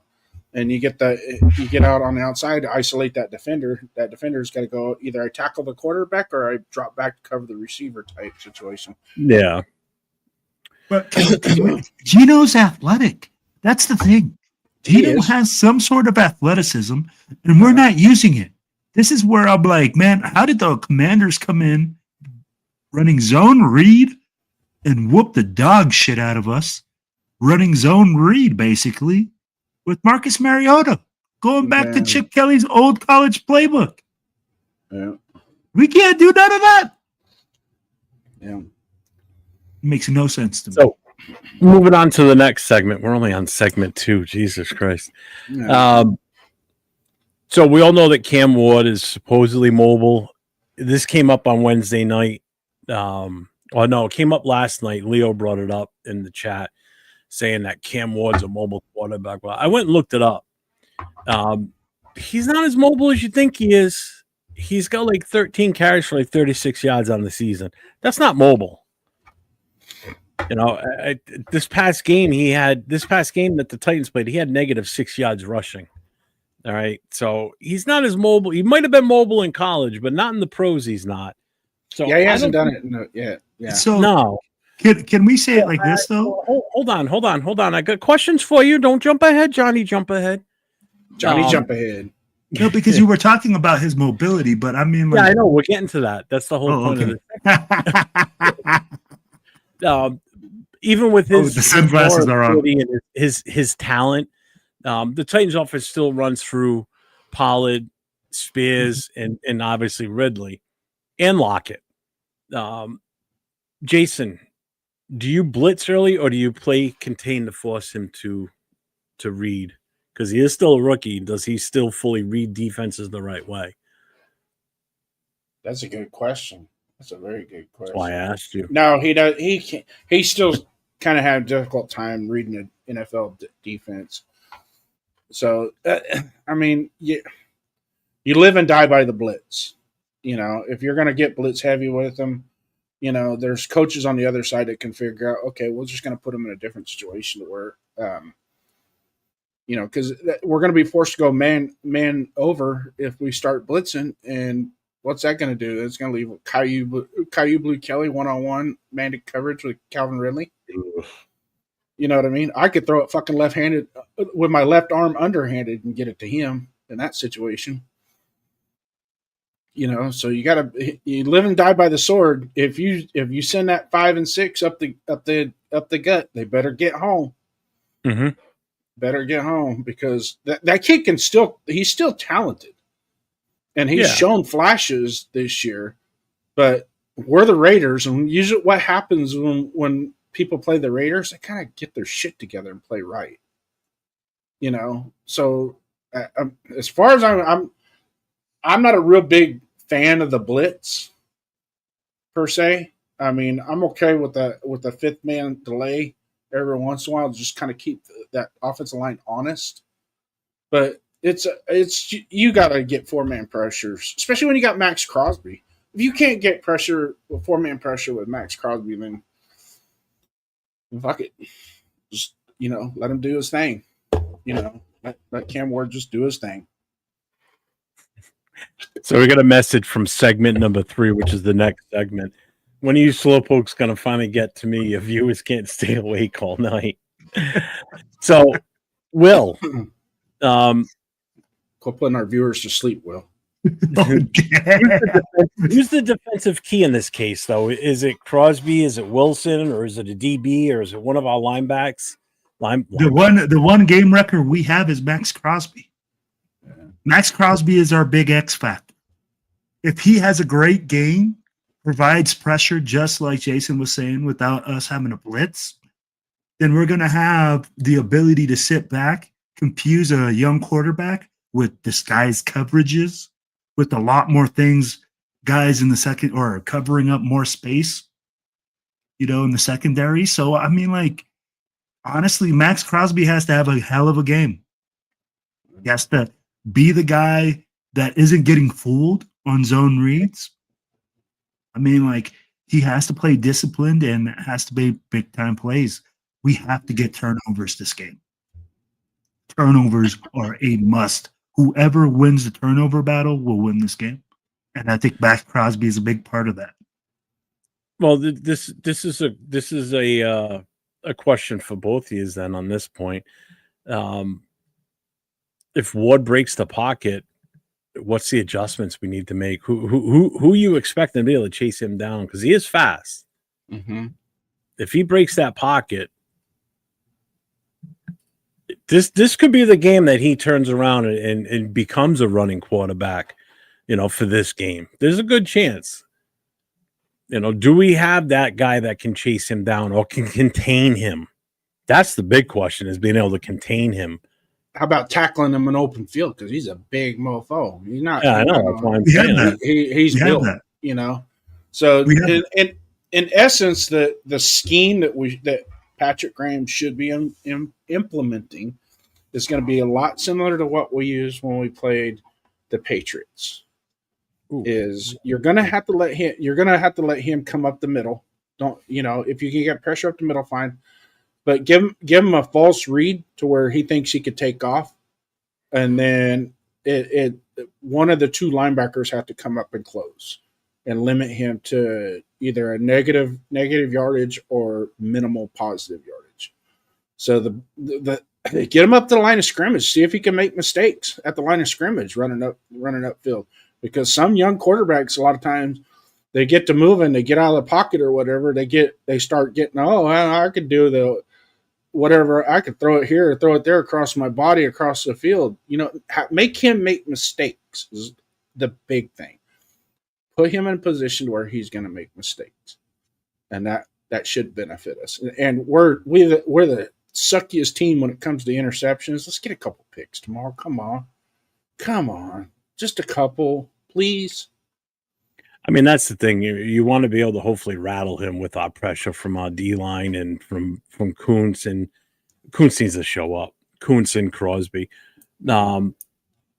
and you get out on the outside to isolate that defender. That defender's got to go either I tackle the quarterback or I drop back to cover the receiver type situation. Yeah. But Geno's athletic. That's the thing. Geno has some sort of athleticism, and we're not using it. This is where I'm like, man, how did the Commanders come in running zone read and whoop the dog shit out of us? Running zone read, basically, with Marcus Mariota, going back to Chip Kelly's old college playbook. Yeah. We can't do none of that. Yeah. It makes no sense to me. So, moving on to the next segment. We're only on segment 2. Jesus Christ. Yeah. So we all know that Cam Ward is supposedly mobile. This came up on Wednesday night. It came up last night. Leo brought it up in the chat, saying that Cam Ward's a mobile quarterback. Well, I went and looked it up. He's not as mobile as you think he is. He's got like 13 carries for like 36 yards on the season. That's not mobile. This past game that the Titans played, he had negative 6 yards rushing. All right. So he's not as mobile. He might have been mobile in college, but not in the pros. He's not. So he hasn't done it yet. Yeah. So no. Can we say it like this though? Hold on. I got questions for you. Don't jump ahead, Johnny. Jump ahead. Jump ahead. No, because you were talking about his mobility, but I mean, I know we're getting to that. That's the whole point of it. Even with his the sunglasses are on. And his talent, the Titans offense still runs through Pollard, Spears, and obviously Ridley and Lockett. Jason, do you blitz early or do you play contain to force him to to read? Because he is still a rookie. Does he still fully read defenses the right way? That's a good question. That's a very good question. That's why I asked you. No, he does. He can't. He still kind of had a difficult time reading an NFL defense. So, I mean, you live and die by the blitz. You know, if you're going to get blitz heavy with them, you know, there's coaches on the other side that can figure out, okay, we're just going to put them in a different situation where, you know, because we're going to be forced to go man over if we start blitzing. And what's that going to do? It's going to leave Caillou Blue Kelly one-on-one man coverage with Calvin Ridley. You know what I mean? I could throw it fucking left-handed with my left arm underhanded and get it to him in that situation. You know, so you live and die by the sword. If you send that 5 and 6 up the gut, they better get home. Mm-hmm. Better get home because that kid he's still talented, and he's shown flashes this year. But we're the Raiders, and usually what happens when people play the Raiders, they kind of get their shit together and play right. You know, so as far as I'm not a real big fan of the blitz per se. I mean, I'm okay with the fifth man delay every once in a while, just kind of keep that offensive line honest. But it's you got to get 4-man pressures, especially when you got Max Crosby. If you can't get 4-man pressure with Max Crosby, then fuck it, just let him do his thing. Let Cam Ward just do his thing. So we got a message from segment number 3, which is the next segment. When are you slowpokes going to finally get to me? Your viewers can't stay awake all night. So, Will. Quit putting our viewers to sleep, Will. Who's the defensive key in this case, though? Is it Crosby? Is it Wilson? Or is it a DB? Or is it one of our linebacks? The one game record we have is Max Crosby. Max Crosby is our big X factor. If he has a great game, provides pressure, just like Jason was saying, without us having a blitz, then we're going to have the ability to sit back, confuse a young quarterback with disguised coverages, with a lot more things, guys in the second or covering up more space, in the secondary. So, I mean, honestly, Max Crosby has to have a hell of a game. He has to be the guy that isn't getting fooled on zone reads. I mean, he has to play disciplined and has to be big-time plays. We have to get turnovers this game. Turnovers are a must. Whoever wins the turnover battle will win this game. And I think Max Crosby is a big part of that. Well, this is a question for both of you then on this point. If Ward breaks the pocket, what's the adjustments we need to make? Who you expect to be able to chase him down? Because he is fast. Mm-hmm. If he breaks that pocket, this could be the game that he turns around and becomes a running quarterback, for this game. There's a good chance. Do we have that guy that can chase him down or can contain him? That's the big question, is being able to contain him. How about tackling him in open field? Because he's a big mofo. He's not. Yeah, I know. That's why I'm saying that. He's built, So in essence, the scheme that Patrick Graham should be implementing is going to be a lot similar to what we used when we played the Patriots. Ooh. Is you're going to have to let him come up the middle. Don't if you can get pressure up the middle, fine. But give him a false read to where he thinks he could take off, and then one of the two linebackers have to come up and close and limit him to either a negative yardage or minimal positive yardage. So the get him up to the line of scrimmage, see if he can make mistakes at the line of scrimmage running upfield, because some young quarterbacks a lot of times they get to moving, they get out of the pocket or whatever, they start getting, I could do the whatever, I could throw it here or throw it there across my body, across the field. Make him make mistakes is the big thing. Put him in a position where he's going to make mistakes, and that should benefit us. And we're the suckiest team when it comes to interceptions. Let's get a couple picks tomorrow. Come on, just a couple, please. I mean, that's the thing. You want to be able to hopefully rattle him with our pressure from our D line and from Kuntz, and Kuntz needs to show up. Kuntz and Crosby. Let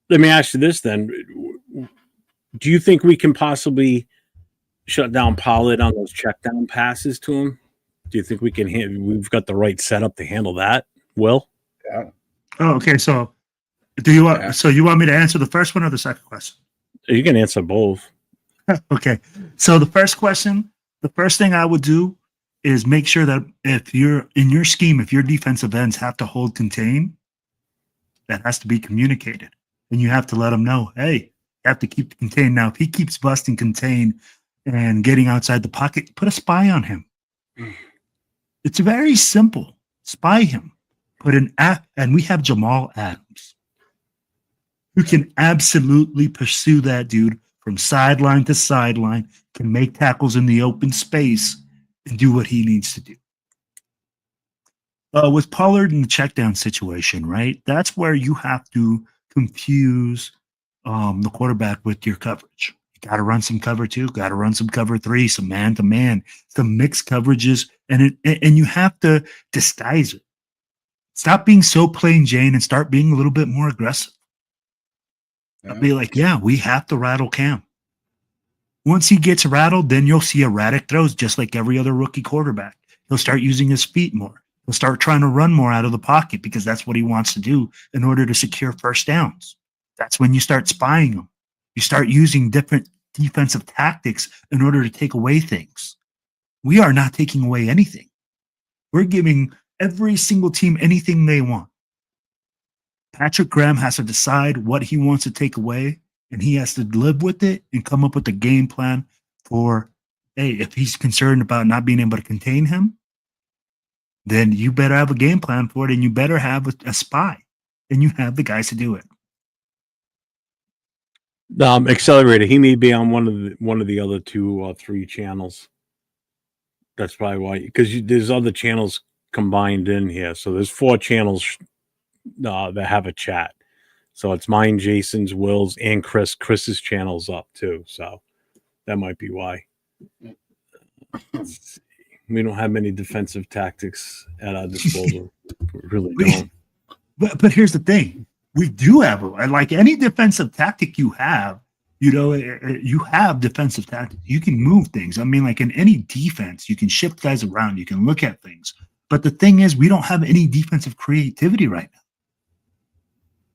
me ask you this then: do you think we can possibly shut down Pollard on those check down passes to him? Do you think we can? We've got the right setup to handle that. Will? Yeah. Oh, okay. So, you want me to answer the first one or the second question? You can answer both. Okay. So the first question, the first thing I would do is make sure that if you're in your scheme, if your defensive ends have to hold contain, that has to be communicated. And you have to let them know, hey, you have to keep the contain. Now, if he keeps busting contain and getting outside the pocket, put a spy on him. It's very simple. Spy him. Put an app, and we have Jamal Adams, who can absolutely pursue that dude from sideline to sideline, can make tackles in the open space and do what he needs to do. With Pollard in the check down situation, right? That's where you have to confuse the quarterback with your coverage. You got to run some cover 2, got to run some cover 3, some man to man, some mixed coverages, and you have to disguise it. Stop being so plain Jane and start being a little bit more aggressive. I'll be like, yeah, we have to rattle Cam. Once he gets rattled, then you'll see erratic throws just like every other rookie quarterback. He'll start using his feet more. He'll start trying to run more out of the pocket because that's what he wants to do in order to secure first downs. That's when you start spying him. You start using different defensive tactics in order to take away things. We are not taking away anything. We're giving every single team anything they want. Patrick Graham has to decide what he wants to take away, and he has to live with it and come up with a game plan for, hey, if he's concerned about not being able to contain him, then you better have a game plan for it, and you better have a spy, and you have the guys to do it. Accelerator. He may be on one of the other 2 or 3 channels. That's probably why, because there's other channels combined in here. So there's 4 channels that have a chat. So it's mine, Jason's, Will's, and Chris. Chris's channel's up too. So that might be why. We don't have many defensive tactics at our disposal. We really don't. But here's the thing. We do have, like any defensive tactic you have, you have defensive tactics. You can move things. I mean, like in any defense, you can shift guys around. You can look at things. But the thing is, we don't have any defensive creativity right now.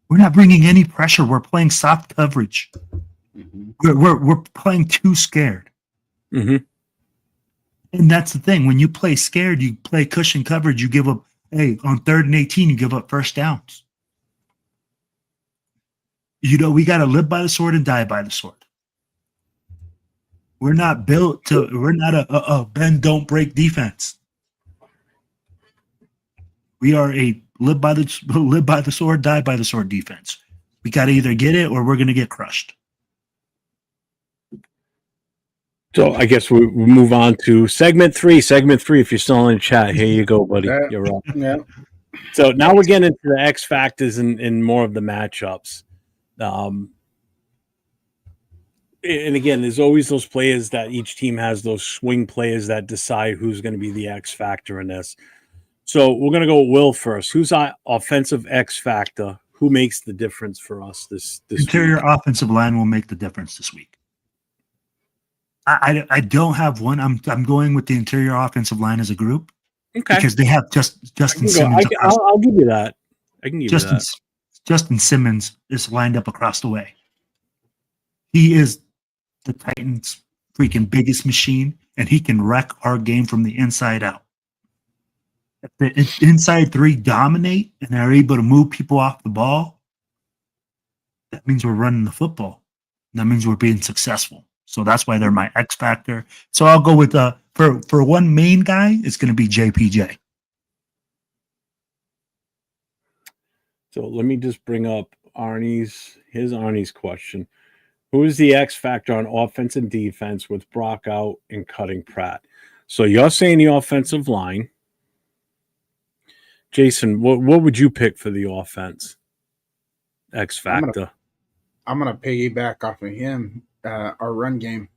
We're not bringing any pressure. We're playing soft coverage. Mm-hmm. We're playing too scared. Mm-hmm. And that's the thing. When you play scared, you play cushion coverage. You give up, hey, on 3rd and 18, you give up first downs. We got to live by the sword and die by the sword. We're not a bend, don't break defense. We are a live by the sword, die by the sword defense. We got to either get it or we're going to get crushed. So I guess we move on to segment 3. Segment 3, if you're still in the chat, here you go, buddy. You're up. Yeah. So now we're getting into the X factors and more of the matchups. And again, there's always those players that each team has, those swing players that decide who's going to be the X factor in this. So we're going to go with Will first. Who's our offensive X factor? Who makes the difference for us this Interior week? offensive line will make the difference this week. I don't have one. I'm going with the interior offensive line as a group. Okay. Because they have Justin Simmons. I'll give you that. I can give you that. Justin Simmons is lined up across the way. He is the Titans' freaking biggest machine, and he can wreck our game from the inside out. If the inside 3 dominate and are able to move people off the ball, that means we're running the football. That means we're being successful. So that's why they're my X factor. So I'll go with for one main guy, it's going to be JPJ. So let me just bring up Arnie's question. Who is the X factor on offense and defense with Brock out and cutting Pratt? So you're saying the offensive line. Jason, what would you pick for the offense? X factor. I'm gonna piggyback off of him. Our run game.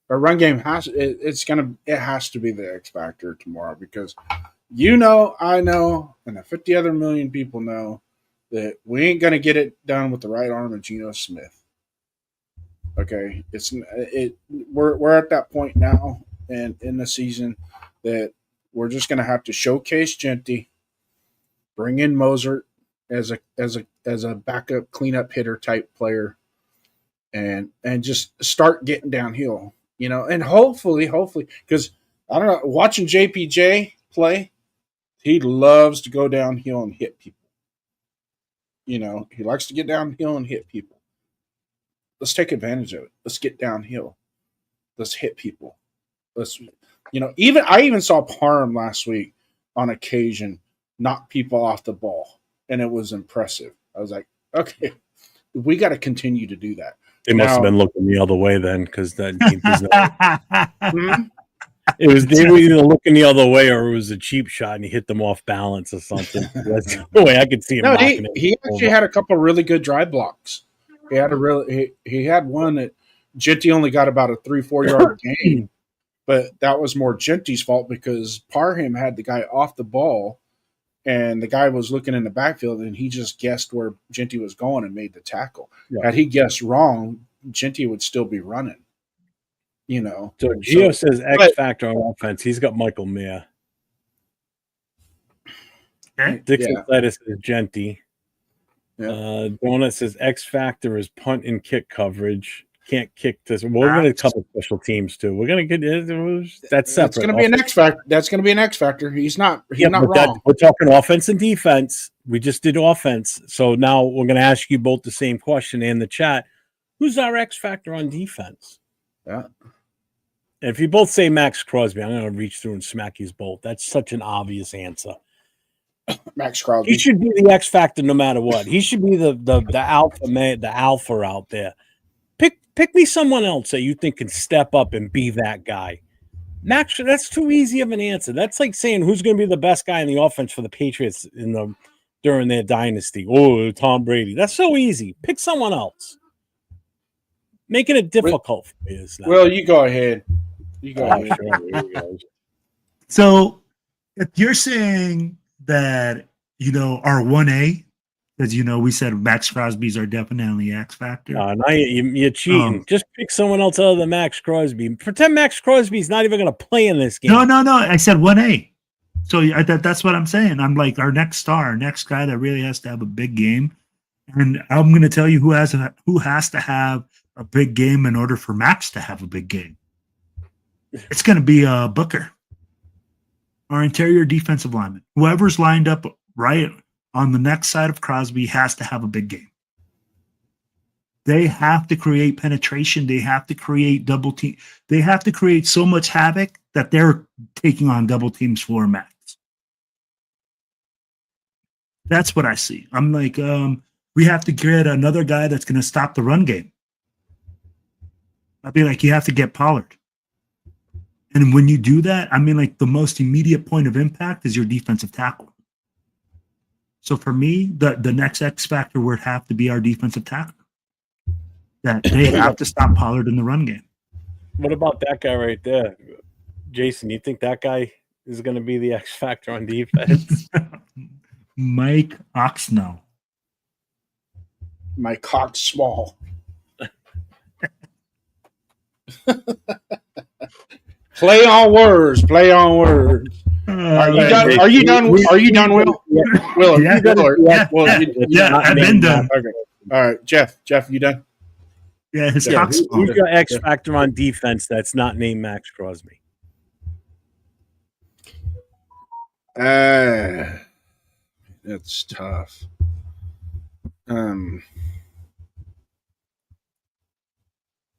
Our run game has to be the X factor tomorrow because I know, and the 50 other million people know that we ain't gonna get it done with the right arm of Geno Smith. Okay, we're at that point now and in the season that we're just gonna have to showcase Genty, bring in Mozart as a backup cleanup hitter type player, and just start getting downhill, and hopefully, because I don't know, watching JPJ play, he loves to go downhill and hit people. He likes to get downhill and hit people. Let's take advantage of it. Let's get downhill. Let's hit people. I even saw Parham last week on occasion knock people off the ball, and it was impressive. I was like, okay, we got to continue to do that. They must have been looking the other way then, because that game was not. They were either looking the other way or it was a cheap shot and he hit them off balance or something. That's the way I could see him. No, he actually had a couple of really good drive blocks. He had one that Genty only got about a 3-4 yard gain, but that was more Genty's fault because Parham had the guy off the ball and the guy was looking in the backfield and he just guessed where Genty was going and made the tackle. Yeah. Had he guessed wrong, Genty would still be running. So Gio says X factor on offense. He's got Michael Mayer. Okay. Dixon Titus is Genty. Yeah. Donut says X factor is punt and kick coverage. Can't kick this. We're going to cover special teams too. We're going to get that's separate. That's going to be an X factor. That's going to be an X factor. He's not wrong. We're talking offense and defense. We just did offense, so now we're going to ask you both the same question in the chat. Who's our X factor on defense? Yeah. And if you both say Max Crosby, I'm going to reach through and smack you both. That's such an obvious answer. Max Crosby. He should be the X factor no matter what. He should be the alpha man, the alpha out there. Pick me someone else that you think can step up and be that guy. Max, that's too easy of an answer. That's like saying who's going to be the best guy in the offense for the Patriots during their dynasty. Oh, Tom Brady. That's so easy. Pick someone else. Making it difficult for you. Well, you go ahead. So if you're saying that, our 1A, because, we said Max Crosby's are definitely X factor. Now you're cheating. Just pick someone else other than Max Crosby. Pretend Max Crosby's not even going to play in this game. No. I said 1A. So that's what I'm saying. I'm like our next star, our next guy that really has to have a big game. And I'm going to tell you who has to have a big game in order for Max to have a big game. It's going to be Booker, our interior defensive lineman. Whoever's lined up right on the next side of Crosby has to have a big game. They have to create penetration. They have to create double team. They have to create so much havoc that they're taking on double teams for Max. That's what I see. I'm like, we have to get another guy that's going to stop the run game. I'd be like, you have to get Pollard. And when you do that, the most immediate point of impact is your defensive tackle. So for me, the next X factor would have to be our defensive tackle. That they have to stop Pollard in the run game. What about that guy right there? Jason, you think that guy is going to be the X factor on defense? Mike Oxnell. My cock small. Play on words. Are you done, Will? Will, yeah, I've been done. Okay. All right, Jeff, you done? Yeah, his who's your X factor on defense that's not named Max Crosby? It's tough.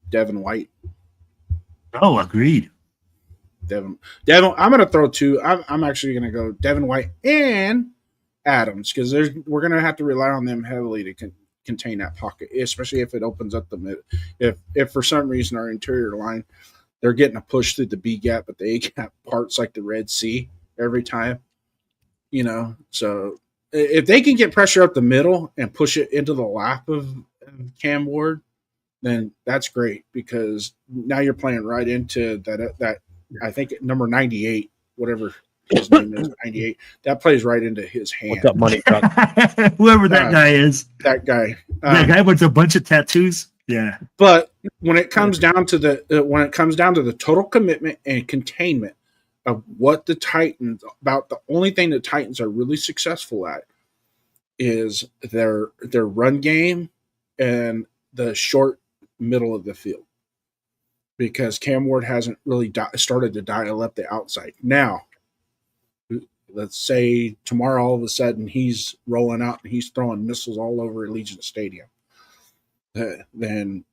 Devin White. Oh, agreed. Devin. I'm going to throw two. I'm actually going to go Devin White and Adams because we're going to have to rely on them heavily to contain that pocket, especially if it opens up the mid. If for some reason our interior line, they're getting a push through the B gap, but the A gap parts like the Red Sea every time. So if they can get pressure up the middle and push it into the lap of Cam Ward, then that's great because now you're playing right into that I think number 98, whatever his name is, 98. That plays right into his hand. What's up, money truck? Whoever that guy is. That guy. That guy with a bunch of tattoos. Yeah. But when it comes down to the total commitment and containment of what the Titans about, the only thing the Titans are really successful at is their run game and the short middle of the field, because Cam Ward hasn't really started to dial up the outside. Now, let's say tomorrow all of a sudden he's rolling out and he's throwing missiles all over Allegiant Stadium. Then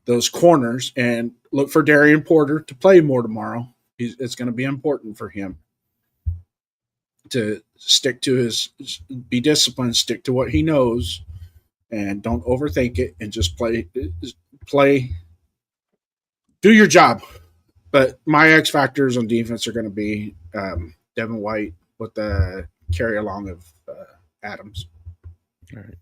those corners, and look for Darian Porter to play more tomorrow. It's going to be important for him to stick to be disciplined, stick to what he knows, and don't overthink it, and just play, do your job. But my X factors on defense are going to be Devin White with the carry along of Adams. All right.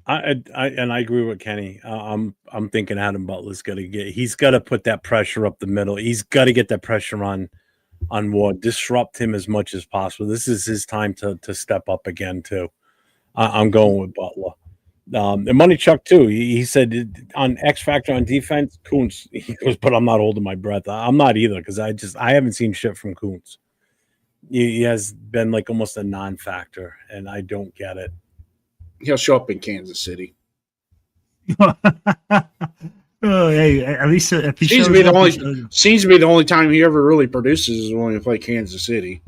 I agree with Kenny. I'm thinking Adam Butler's he's got to put that pressure up the middle. He's got to get that pressure on Ward, disrupt him as much as possible. This is his time to step up again too. I'm going with Butler. And Money Chuck too. He said on X factor on defense, Kuntz. He goes, but I'm not holding my breath. I'm not either because I haven't seen shit from Kuntz. He has been like almost a non-factor, and I don't get it. He'll show up in Kansas City. Oh, hey, at least if he seems to be the only time he ever really produces is when we play Kansas City.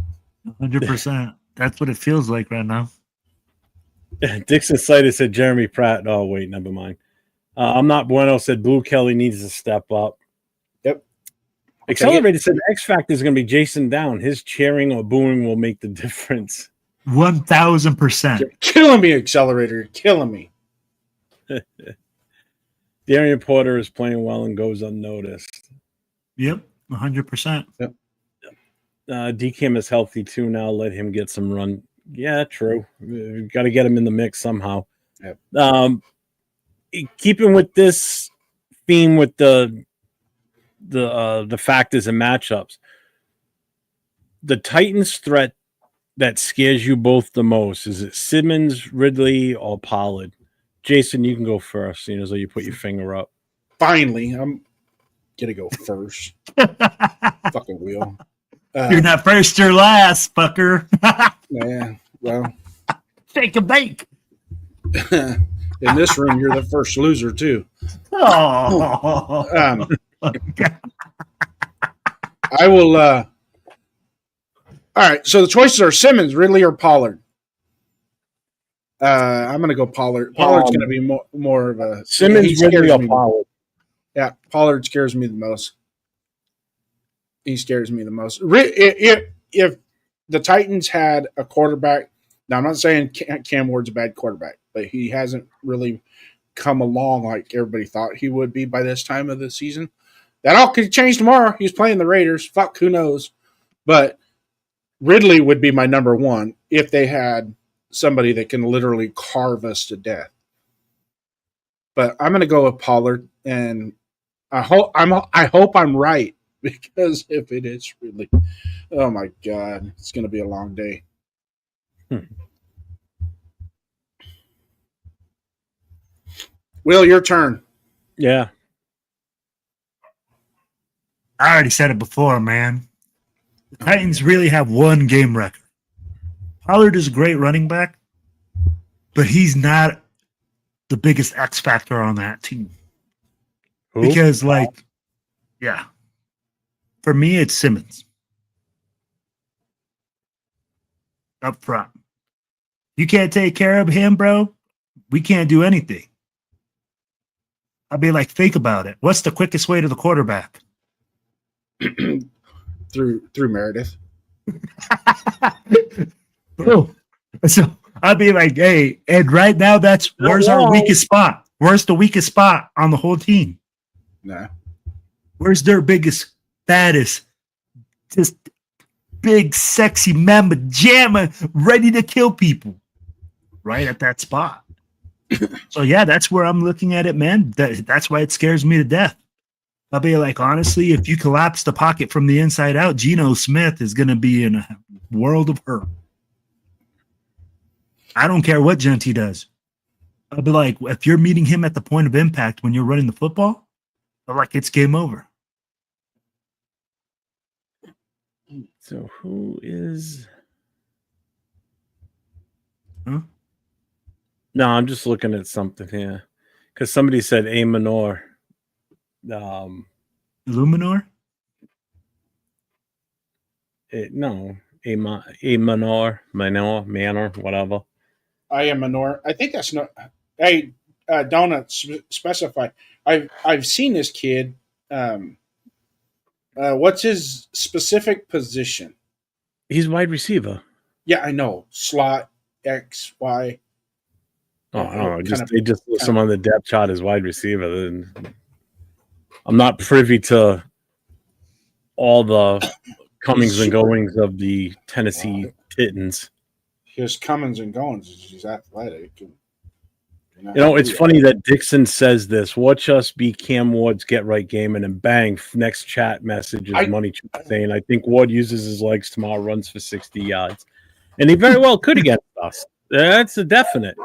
100%. That's what it feels like right now. Dixon Slater said Jeremy Pratt. Oh wait, never mind. I'm not bueno. Said Blue Kelly needs to step up. Yep. Accelerated said X Factor is going to be Jason Down. His cheering or booing will make the difference. 1,000%. You're killing me, Accelerator. You're killing me. Darian Porter is playing well and goes unnoticed. Yep, 100%. Yep. DKim is healthy too now. Let him get some run. Yeah, true. Got to get him in the mix somehow. Yep. Keeping with this theme with the factors and matchups, the Titans' threat that scares you both the most, is it Simmons, Ridley, or Pollard? Jason, you can go first, as though you put your finger up. Finally, I'm gonna go first. Fucking wheel. You're not first or last, fucker. Yeah, well, take a bake. In this room, you're the first loser too. Oh, I will. All right, so the choices are Simmons, Ridley, or Pollard. I'm going to go Pollard. Pollard's going to be more of a Simmons, Ridley, or Pollard. Yeah, Pollard scares me the most. He scares me the most. If the Titans had a quarterback, now I'm not saying Cam Ward's a bad quarterback, but he hasn't really come along like everybody thought he would be by this time of the season. That all could change tomorrow. He's playing the Raiders. Fuck, who knows? But Ridley would be my number one if they had somebody that can literally carve us to death. But I'm going to go with Pollard, and I hope I'm right, because if it is Ridley, oh my God, it's going to be a long day. Will, your turn. Yeah. I already said it before, man. The Titans really have one game record. Pollard is a great running back, but he's not the biggest X factor on that team. Who? Because, yeah. For me, it's Simmons. Up front. You can't take care of him, bro. We can't do anything. I'll be like, think about it. What's the quickest way to the quarterback? through Meredith. Bro. So I'll be like, hey, and right now where's our weakest spot? Where's the weakest spot on the whole team? Nah. Where's their biggest, baddest? Just big, sexy mamba jamma ready to kill people right at that spot. So, yeah, that's where I'm looking at it, man. That's why it scares me to death. I'll be like, honestly, if you collapse the pocket from the inside out, Geno Smith is going to be in a world of hurt. I don't care what Genty does. I'll be like, if you're meeting him at the point of impact when you're running the football, I'm like, it's game over. So who is? Huh? No, I'm just looking at something here because somebody said A Minor. Luminor? No, A Minor, whatever. I am Minor. I think that's not. Hey, Donut, specify. I've seen this kid. What's his specific position? He's wide receiver. Yeah, I know. Slot X Y. Oh, I don't know. They just list him on the depth chart as wide receiver. I'm not privy to all the comings and goings of the Tennessee Titans. His comings and goings. He's athletic. It's funny that Dixon says this. Watch us be Cam Ward's get right game, and then bang, next chat message is Money saying, I think Ward uses his legs tomorrow, runs for 60 yards. And he very well could against us. That's a definite.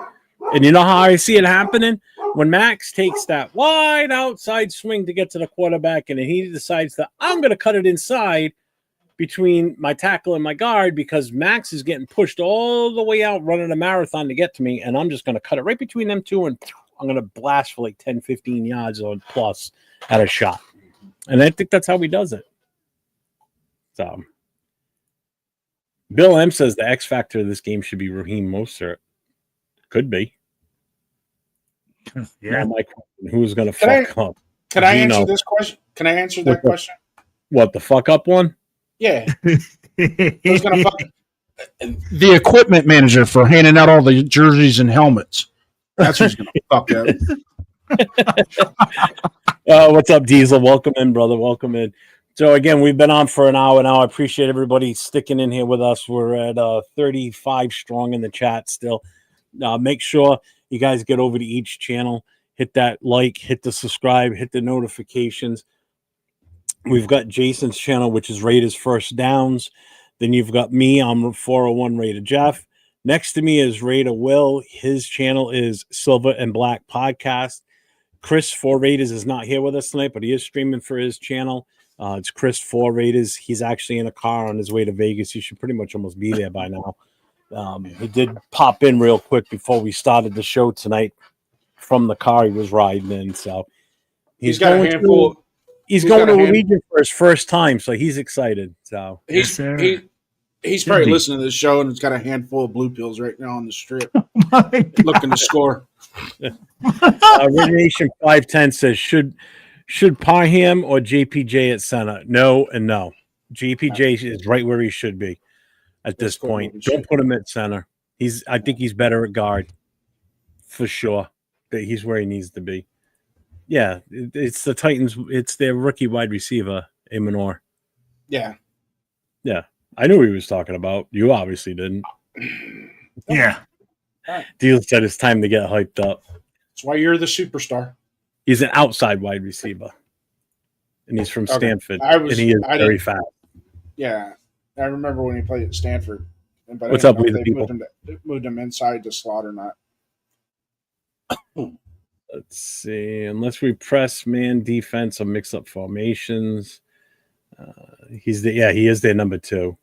And you know how I see it happening? When Max takes that wide outside swing to get to the quarterback, and then he decides that I'm going to cut it inside between my tackle and my guard because Max is getting pushed all the way out running a marathon to get to me, and I'm just going to cut it right between them two, and I'm going to blast for like 10, 15 yards or plus at a shot. And I think that's how he does it. So Bill M says the X factor of this game should be Raheem Mostert. Could be. Yeah. My question, who's going to fuck up? Can I answer this question? Can I answer that question? What, the fuck up one? Yeah. Who's going to fuck the equipment manager for handing out all the jerseys and helmets. That's who's going to fuck up. What's up, Diesel? Welcome in, brother. Welcome in. So, again, we've been on for an hour now. I appreciate everybody sticking in here with us. We're at 35 strong in the chat still. Make sure you guys get over to each channel, hit that like, hit the subscribe, hit the notifications. We've got Jason's channel, which is Raiders1st Downs. Then you've got me. I'm 401 Raider Jeff. Next to me is Raider Will. His channel is Silver and Black Podcast. Chris 4 Raiders is not here with us tonight, but he is streaming for his channel. It's Chris 4 Raiders. He's actually in a car on his way to Vegas. He should pretty much almost be there by now. He did pop in real quick before we started the show tonight from the car he was riding in. So he's got a handful. He's going to Allegiant for his first time, so he's excited. So he's probably listening to this show, and it's got a handful of blue pills right now on the strip, looking to score. Radiation 510 says should Parham or JPJ at center? No and no. JPJ is right where he should be at this point. Don't put him at center. I think he's better at guard for sure. That he's where he needs to be. Yeah, it's the Titans. It's their rookie wide receiver, A Minor. Yeah. I knew who he was talking about. You obviously didn't. Yeah. Deal said it's time to get hyped up. That's why you're the superstar. He's an outside wide receiver, and he's from Stanford, and he is very fast. Yeah, I remember when he played at Stanford. But What's up with the people? Moved him inside to slot or not. Let's see. Unless we press man defense or mix up formations, he is their number 2.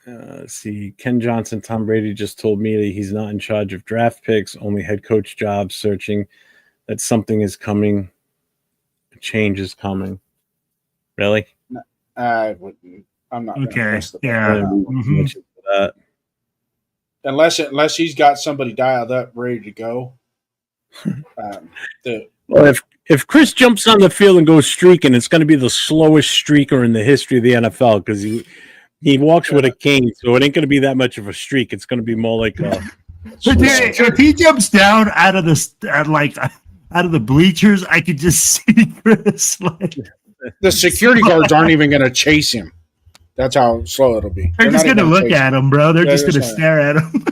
Let's see. Ken Johnson, Tom Brady just told me that he's not in charge of draft picks, only head coach jobs. Searching that something is coming. A change is coming. Really? No, I wouldn't. I'm not. Okay. Yeah. That. Unless he's got somebody dialed up, ready to go. Well, if Chris jumps on the field and goes streaking, it's going to be the slowest streaker in the history of the NFL because he walks with a cane, so it ain't going to be that much of a streak. It's going to be more like a. But if he jumps down out of the bleachers, I could just see Chris. The security guards aren't even going to chase him. That's how slow it'll be. They're just not going to even look chase at him, bro. They're They're just going to just stare at him.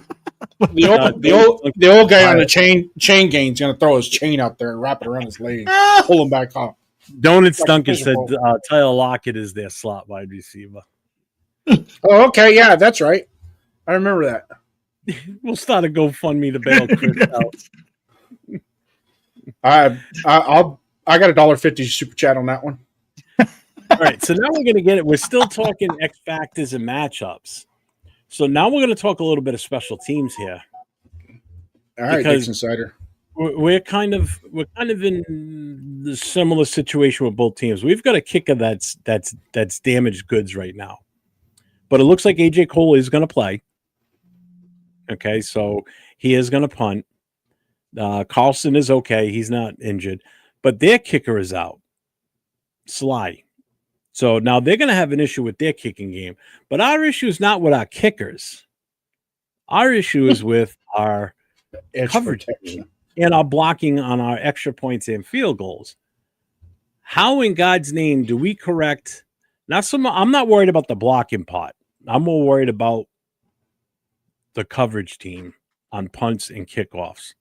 The old guy on the chain gain's going to throw his chain out there and wrap it around his leg, pull him back off. Donut Stunker said physical. Tyler Lockett is their slot wide receiver. Oh, okay, yeah, that's right. I remember that. We'll start a GoFundMe to bail Chris out. I got $1.50 super chat on that one. All right, so now we're going to get it. We're still talking X factors and matchups. So now we're going to talk a little bit of special teams here. All right, Because- Dixon Cider. We're kind of in the similar situation with both teams. We've got a kicker that's damaged goods right now, but it looks like AJ Cole is going to play. Okay, so he is going to punt. Carlson is okay; he's not injured, but their kicker is out, Sly. So now they're going to have an issue with their kicking game. But our issue is not with our kickers. Our issue is with our Edge coverage protection. and our blocking on our extra points and field goals. How in God's name do we correct? I'm not worried about the blocking part. I'm more worried about the coverage team on punts and kickoffs.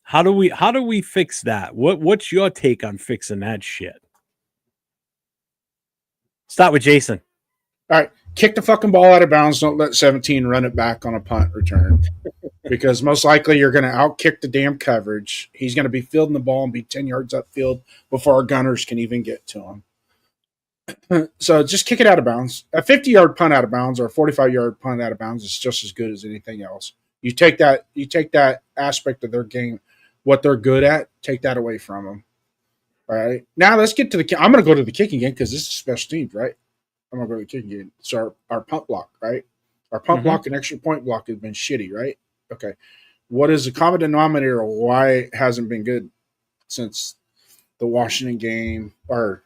How do we fix that? What's your take on fixing that shit? Start with Jason. All right, kick the fucking ball out of bounds. Don't let 17 run it back on a punt return. Because most likely you're going to outkick the damn coverage. He's going to be fielding the ball and be 10 yards upfield before our gunners can even get to him. So just kick it out of bounds. A 50-yard punt out of bounds or a 45-yard punt out of bounds is just as good as anything else. You take that aspect of their game, what they're good at, take that away from them. All right. Now let's get to I'm going to go to the kicking game because this is special teams, right? I'm going to go to the kicking game. So our punt block, right? Our punt block and extra point block has been shitty, right? Okay. What is the common denominator of why it hasn't been good since the Washington game or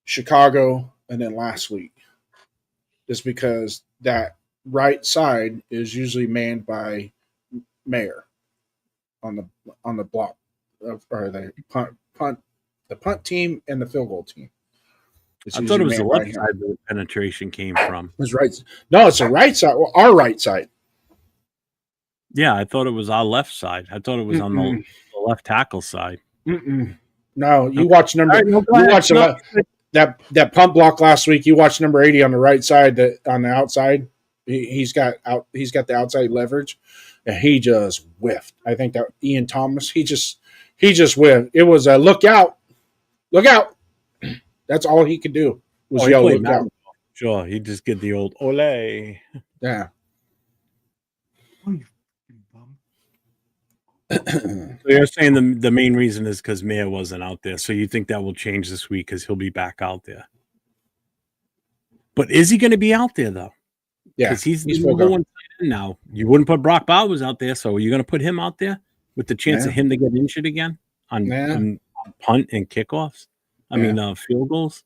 Chicago and then last week? It's because that right side is usually manned by Meyers on the block or the punt team and the field goal team. I thought it was the left side where the penetration came from. It was right. No, it's the right side. Well, our right side. Yeah, I thought it was our left side. I thought it was on the left tackle side. No, you watch that pump block last week. You watched number 80 on the right side. That on the outside, he's got the outside leverage, and he just whiffed. I think that Ian Thomas. He just whiffed. It was a look out. That's all he could do was yell look out. Sure, he just get the old ole. Yeah. So you're saying the main reason is because Meyers wasn't out there. So you think that will change this week because he'll be back out there. But is he going to be out there, though? Yeah. Because he's the number one tight end now. You wouldn't put Brock Bowers out there, so you're going to put him out there with the chance of him to get injured again on punt and kickoffs? I mean, field goals?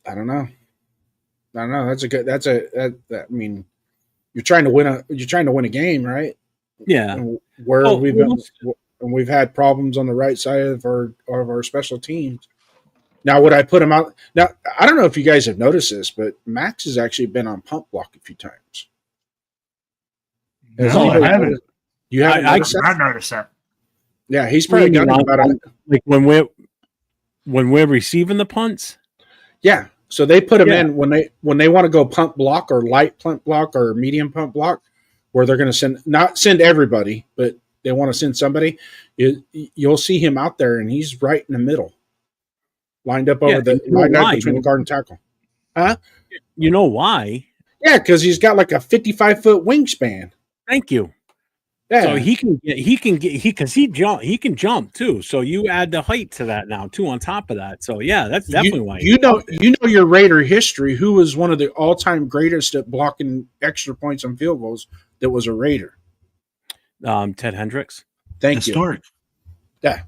I don't know. I mean, you're trying to win a game, right? Yeah. And we've had problems on the right side of our special teams. Now, would I put him out? Now, I don't know if you guys have noticed this, but Max has actually been on pump block a few times. No, I haven't. You haven't noticed that? I noticed that. Yeah, he's probably got about it. Like when we're receiving the punts? Yeah. So they put him in when they want to go pump block or light pump block or medium pump block, where they're going to not send everybody, but they want to send somebody. You'll see him out there, and he's right in the middle, lined up between the guard and tackle. Huh? You know why? Yeah, because he's got like a 55-foot wingspan. Thank you. Yeah. So he can jump too. So you add the height to that now too on top of that. So yeah, that's definitely why. You know your Raider history. Who was one of the all-time greatest at blocking extra points on field goals? That was a Raider. Ted Hendricks. Thank you. Yeah.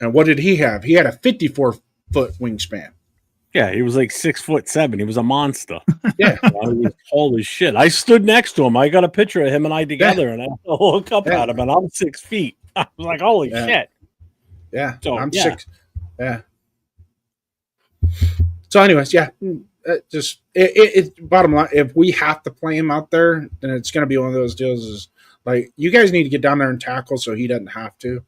And what did he have? He had a 54-foot wingspan. Yeah, he was like 6'7". He was a monster. Yeah. He was tall as shit. I stood next to him. I got a picture of him and I together, and I look up at him, and I'm 6 feet. I was like, holy shit. Yeah. So I'm 6. Yeah. So anyways, bottom line, if we have to play him out there, then it's going to be one of those deals. Is like you guys need to get down there and tackle so he doesn't have to.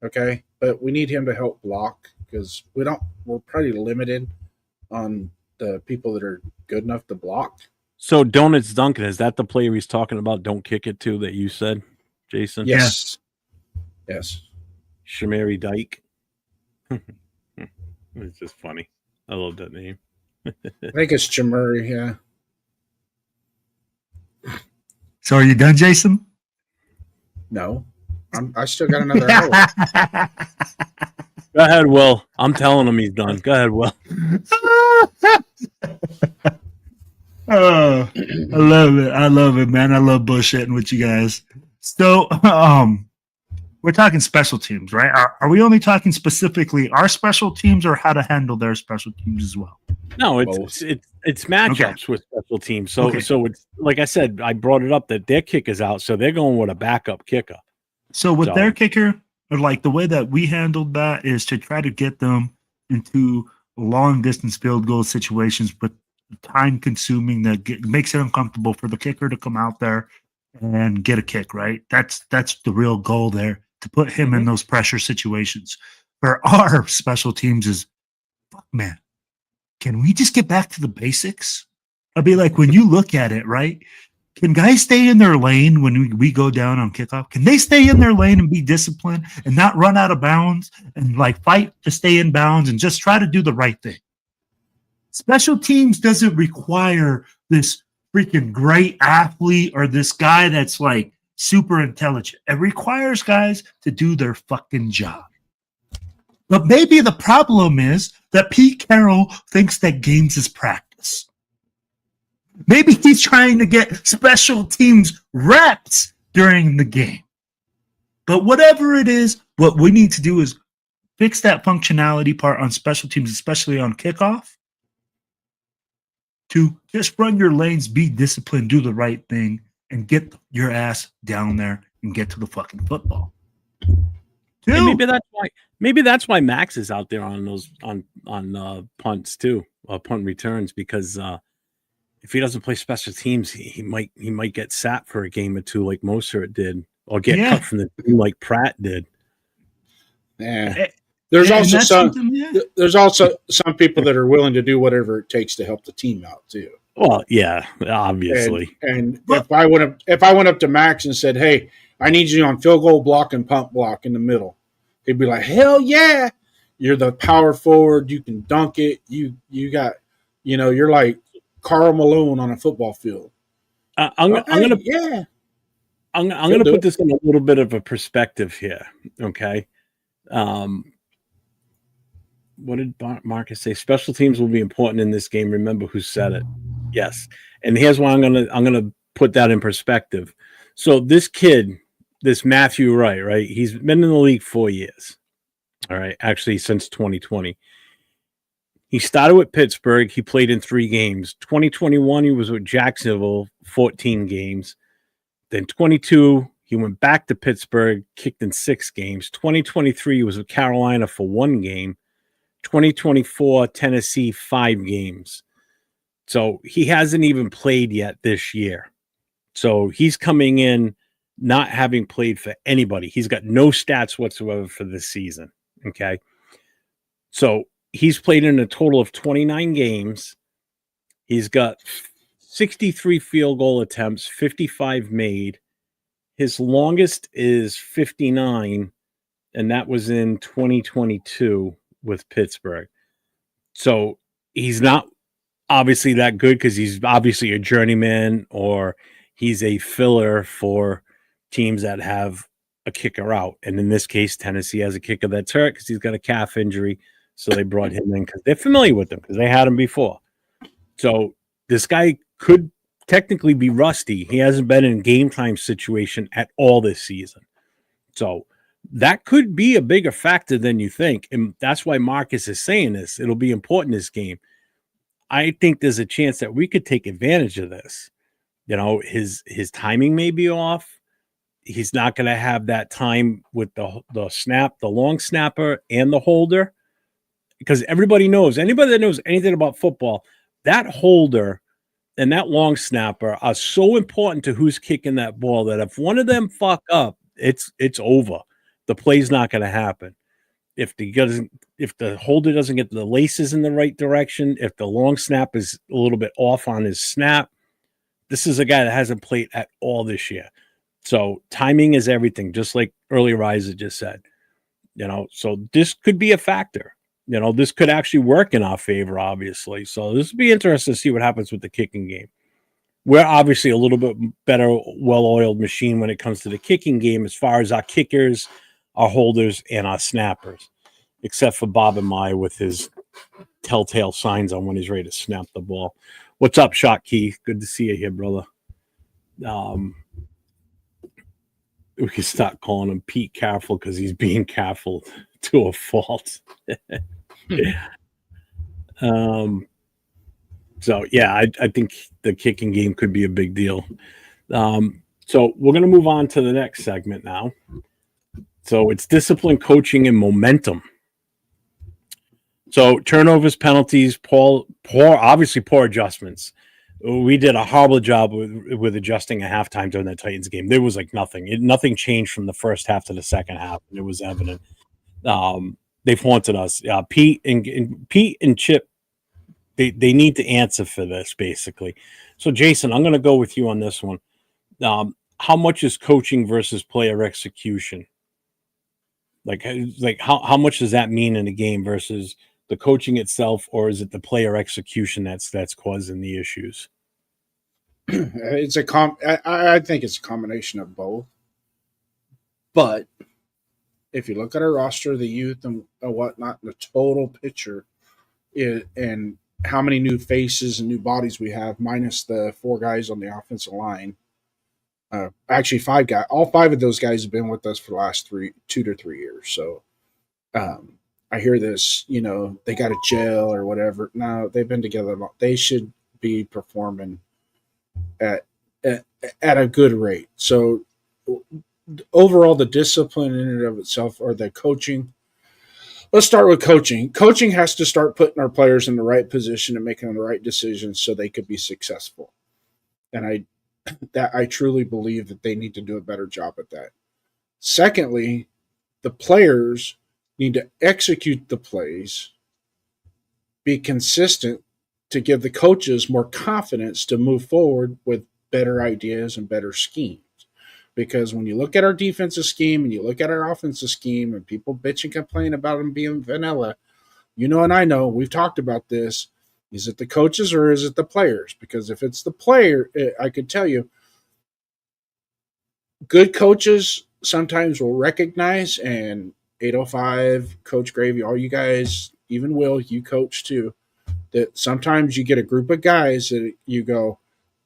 Okay, but we need him to help block because we're pretty limited on the people that are good enough to block. So Donuts Duncan, is that the player he's talking about? Don't kick it to that you said, Jason? Yes. Yes. Shamari Dyke. It's just funny. I love that name. I think it's Jamuri, yeah. So are you done, Jason? No. I still got another hour. Go ahead, Will. I'm telling him he's done. Go ahead, Will. Oh, I love it. I love it, man. I love bullshitting with you guys. So, we're talking special teams, right? Are we only talking specifically our special teams or how to handle their special teams as well? No, it's matchups with special teams. So it's like I said, I brought it up that their kick is out, so they're going with a backup kicker. So with their kicker, or like the way that we handled that is to try to get them into long distance field goal situations, but time consuming that makes it uncomfortable for the kicker to come out there and get a kick, right? That's the real goal there, to put him in those pressure situations. For our special teams is, fuck, man, can we just get back to the basics? I'd be like, when you look at it, right? Can guys stay in their lane when we go down on kickoff? Can they stay in their lane and be disciplined and not run out of bounds and like fight to stay in bounds and just try to do the right thing? Special teams doesn't require this freaking great athlete or this guy that's like super intelligent. It requires guys to do their fucking job. But maybe the problem is that Pete Carroll thinks that games is practice. Maybe he's trying to get special teams reps during the game. But whatever it is, what we need to do is fix that functionality part on special teams, especially on kickoff, to just run your lanes, be disciplined, do the right thing, and get your ass down there and get to the fucking football. Maybe that's why Max is out there on those on punts too, punt returns, because if he doesn't play special teams, he might get sat for a game or two like Mostert did, or get cut from the team like Pratt did. Yeah. There's also some people that are willing to do whatever it takes to help the team out too. Well, yeah, obviously. And if I went up to Max and said, "Hey, I need you on field goal block and punt block in the middle," he'd be like, "Hell yeah! You're the power forward. You can dunk it. You got, you're like Karl Malone on a football field." I'm gonna put this in a little bit of a perspective here. Okay. What did Marcus say? Special teams will be important in this game. Remember who said it. Yes. And here's why I'm gonna put that in perspective. So this kid, this Matthew Wright, right? He's been in the league 4 years. All right, actually since 2020. He started with Pittsburgh. He played in 3 games. 2021, he was with Jacksonville, 14 games. Then 22, he went back to Pittsburgh, kicked in 6 games. 2023, he was with Carolina for 1 game. 2024, Tennessee, 5 games. So he hasn't even played yet this year. So he's coming in not having played for anybody. He's got no stats whatsoever for this season. Okay. So he's played in a total of 29 games. He's got 63 field goal attempts, 55 made. His longest is 59, and that was in 2022 with Pittsburgh. So he's not obviously that good because he's obviously a journeyman, or he's a filler for teams that have a kicker out. And in this case, Tennessee has a kicker that's hurt because he's got a calf injury. So they brought him in because they're familiar with him because they had him before. So this guy could technically be rusty. He hasn't been in game time situation at all this season. So that could be a bigger factor than you think. And that's why Marcus is saying this. It'll be important this game. I think there's a chance that we could take advantage of this. His timing may be off. He's not going to have that time with the snap, the long snapper and the holder, because everybody knows, anybody that knows anything about football, that holder and that long snapper are so important to who's kicking that ball that if one of them fuck up, it's over. The play's not going to happen. If the holder doesn't get the laces in the right direction, if the long snap is a little bit off on his snap, this is a guy that hasn't played at all this year. So timing is everything, just like early Riser just said. So this could be a factor. This could actually work in our favor, obviously. So this would be interesting to see what happens with the kicking game. We're obviously a little bit better, well-oiled machine when it comes to the kicking game as far as our kickers, our holders, and our snappers, except for Bob and Meyer with his telltale signs on when he's ready to snap the ball. What's up, Shot Key? Good to see you here, brother. We can start calling him Pete Careful because he's being careful to a fault. So, yeah, I think the kicking game could be a big deal. So we're going to move on to the next segment now. So it's discipline, coaching, and momentum. So turnovers, penalties, poor adjustments. We did a horrible job with adjusting at halftime during that Titans game. There was like nothing. Nothing changed from the first half to the second half. And it was evident. They've haunted us. Pete and Chip, they need to answer for this, basically. So, Jason, I'm going to go with you on this one. How much is coaching versus player execution? Like how much does that mean in a game versus the coaching itself, or is it the player execution that's causing the issues? I think it's a combination of both. But if you look at our roster, the youth and whatnot, the total picture, and how many new faces and new bodies we have, minus the 4 guys on the offensive line. Actually, 5 guys. All 5 of those guys have been with us for the last 2 to 3 years. So I hear this, they got a jail or whatever. No, they've been together. They should be performing at a good rate. So overall, the discipline in and of itself, or the coaching. Let's start with coaching. Coaching has to start putting our players in the right position and making the right decisions so they could be successful. And I truly believe that they need to do a better job at that. Secondly, the players need to execute the plays, be consistent to give the coaches more confidence to move forward with better ideas and better schemes. Because when you look at our defensive scheme and you look at our offensive scheme and people bitch and complain about them being vanilla, and I know, we've talked about this. Is it the coaches or is it the players? Because if it's the player, I could tell you, good coaches sometimes will recognize, and 805, Coach Gravy, all you guys, even Will, you coach too, that sometimes you get a group of guys that you go,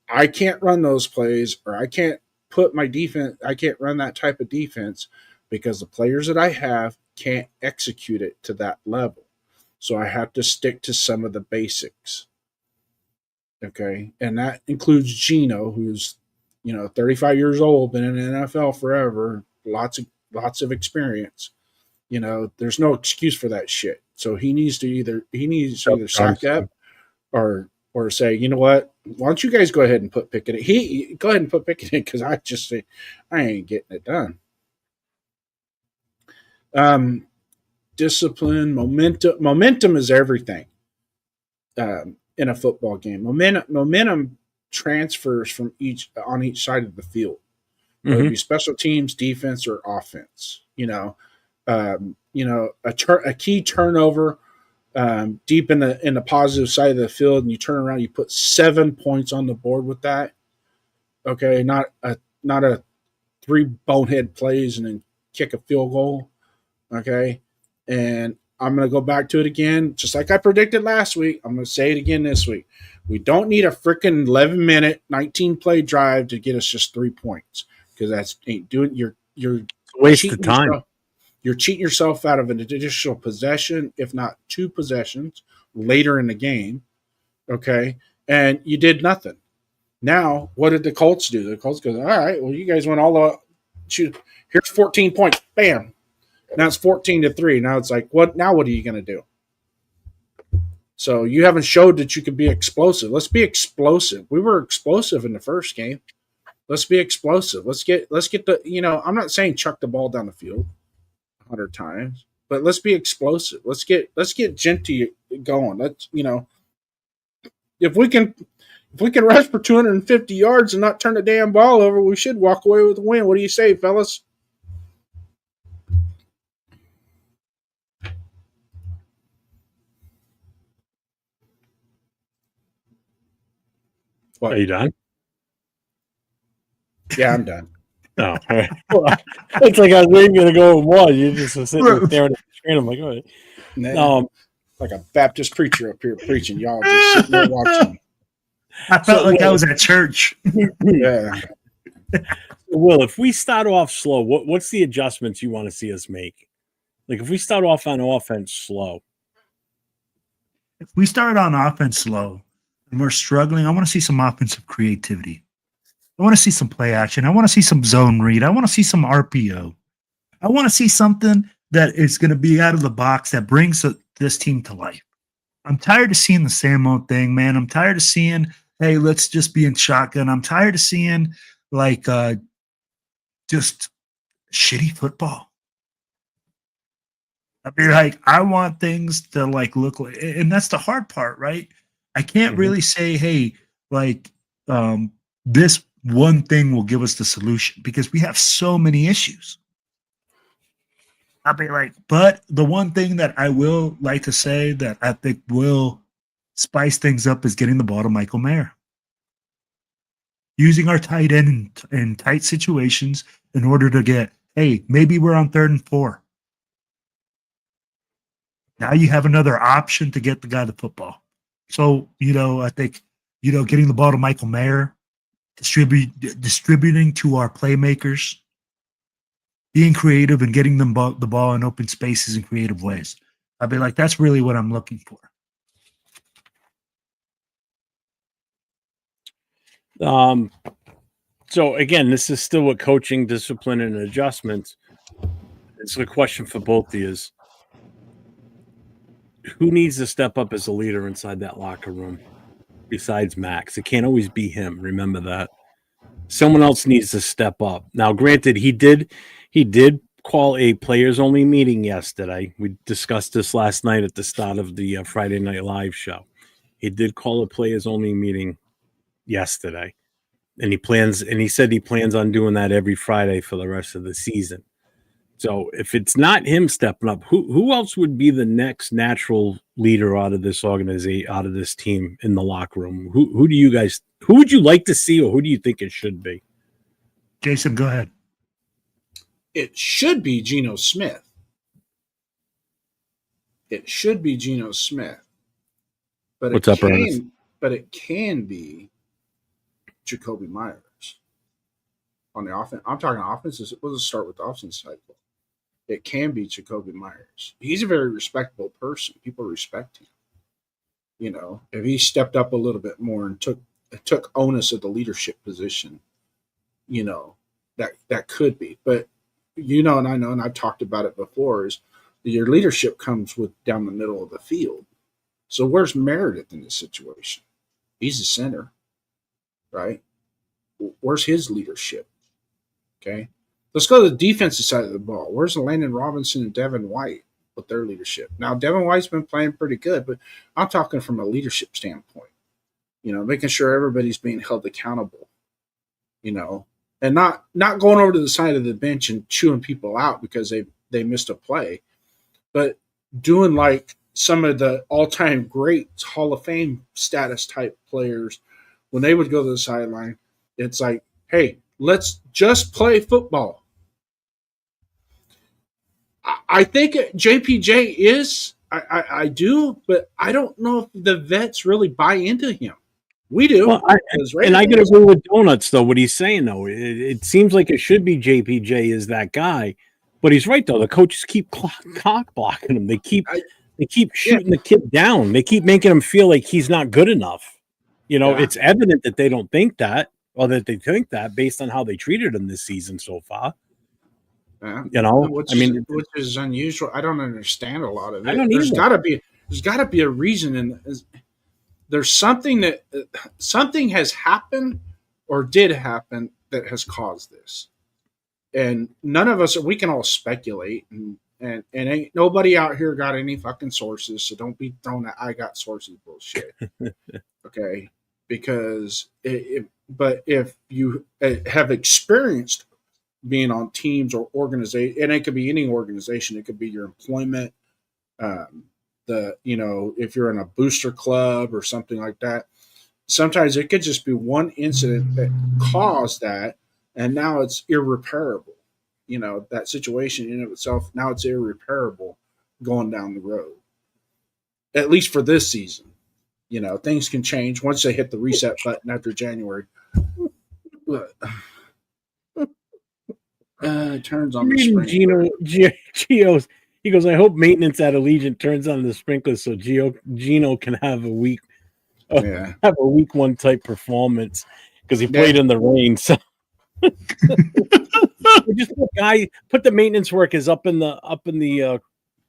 I can't run those plays, or I can't run that type of defense because the players that I have can't execute it to that level. So I have to stick to some of the basics. Okay. And that includes Geno, who's, 35 years old, been in the NFL forever, lots of experience. There's no excuse for that shit. So he needs to either sack up or say, you know what? Why don't you guys go ahead and put Pickett in? Go ahead and put Pickett in, because I just say I ain't getting it done. Discipline, momentum is everything in a football game. Momentum transfers from on each side of the field, whether it be special teams, defense, or offense. A key turnover deep in the positive side of the field, and you turn around, you put 7 points on the board with that. Okay, not a 3 bonehead plays and then kick a field goal. Okay. And I'm going to go back to it again, just like I predicted last week. I'm going to say it again this week. We don't need a freaking 11-minute, 19-play drive to get us just 3 points, because that's ain't doing. You're waste of time. You're cheating yourself out of an additional possession, if not 2 possessions later in the game. Okay, and you did nothing. Now, what did the Colts do? The Colts go, all right, well, you guys went all the shoot. Here's 14 points. Bam. Now it's 14-3. Now it's like, what? Now what are you going to do? So you haven't showed that you could be explosive. Let's be explosive. We were explosive in the first game. Let's be explosive. Let's get the, I'm not saying chuck the ball down the field 100 times, but let's be explosive. Let's get Genty going. Let's, if we can rush for 250 yards and not turn the damn ball over, we should walk away with a win. What do you say, fellas? What? Are you done? Yeah, I'm done. No. It's like I was waiting to go with one. You just were sitting there staring at the screen. I'm like, all right. Like a Baptist preacher up here preaching. Y'all just sitting there watching. I felt like I was at church. Yeah. Will, if we start off slow, what's the adjustments you want to see us make? Like if we start off on offense slow. If we start on offense slow and we're struggling, I want to see some offensive creativity. I want to see some play action. I want to see some zone read. I want to see some RPO. I want to see something that is going to be out of the box that brings this team to life. I'm tired of seeing the same old thing, man. I'm tired of seeing, hey, let's just be in shotgun. I'm tired of seeing just shitty football. I mean, I want things to look like, and that's the hard part, right? I can't really say, hey, this one thing will give us the solution because we have so many issues. I'll be but the one thing that I will like to say that I think will spice things up is getting the ball to Michael Mayer. Using our tight end in tight situations in order to get, hey, maybe we're on 3rd and 4. Now you have another option to get the guy the football. So, I think, getting the ball to Michael Mayer, distributing to our playmakers, being creative and getting them the ball in open spaces in creative ways. I'd be that's really what I'm looking for. So again, this is still a coaching discipline and adjustments. It's a question for both of you. Who needs to step up as a leader inside that locker room besides Max? It can't always be him. Remember that. Someone else needs to step up. Now, granted, he did call a players-only meeting yesterday. We discussed this last night at the start of the Friday Night Live show. He did call a players-only meeting yesterday, and he said he plans on doing that every Friday for the rest of the season. So if it's not him stepping up, who else would be the next natural leader out of this organization, out of this team in the locker room? Who would you like to see, or who do you think it should be? Jason, go ahead. It should be Geno Smith. It should be Geno Smith. But What's up, Ernest? But it can be Jakobi Meyers on the offense. I'm talking offenses. We'll just start with the offense cycle. It can be Jakobi Meyers. He's a very respectable person. People respect him. If he stepped up a little bit more and took onus of the leadership position, that could be. But and I know, and I've talked about it before, is your leadership comes with down the middle of the field. So where's Meredith in this situation? He's the center, right? Where's his leadership? Okay. Let's go to the defensive side of the ball. Where's Landon Robinson and Devin White with their leadership? Now, Devin White's been playing pretty good, but I'm talking from a leadership standpoint, making sure everybody's being held accountable, and not going over to the side of the bench and chewing people out because they missed a play, but doing like some of the all-time greats, Hall of Fame status type players, when they would go to the sideline, it's like, hey, let's just play football. I think JPJ is, I do, but I don't know if the vets really buy into him. We do. Well, I got to agree with Donuts, though, what he's saying, though. It seems like it should be JPJ is that guy, but he's right, though. The coaches keep cock blocking him. They keep shooting the kid down. They keep making him feel like he's not good enough. It's evident that they don't think that, or that they think that based on how they treated him this season so far. Which is unusual. I don't understand a lot of it. There's got to be a reason, and there's something has happened or did happen that has caused this. And none of us, we can all speculate, and ain't nobody out here got any fucking sources, so don't be throwing that I got sources bullshit. Okay? Because but if you have experienced being on teams or organization, and it could be any organization, it could be your employment, if you're in a booster club or something like that, sometimes it could just be one incident that caused that, and now it's irreparable. That situation in of itself, now it's irreparable going down the road. At least for this season. Things can change once they hit the reset button after January. It turns on the sprinkler. Gio's. He goes, I hope maintenance at Allegiant turns on the sprinklers so Geno can have a week one type performance because he played in the rain. So just put the maintenance workers up in the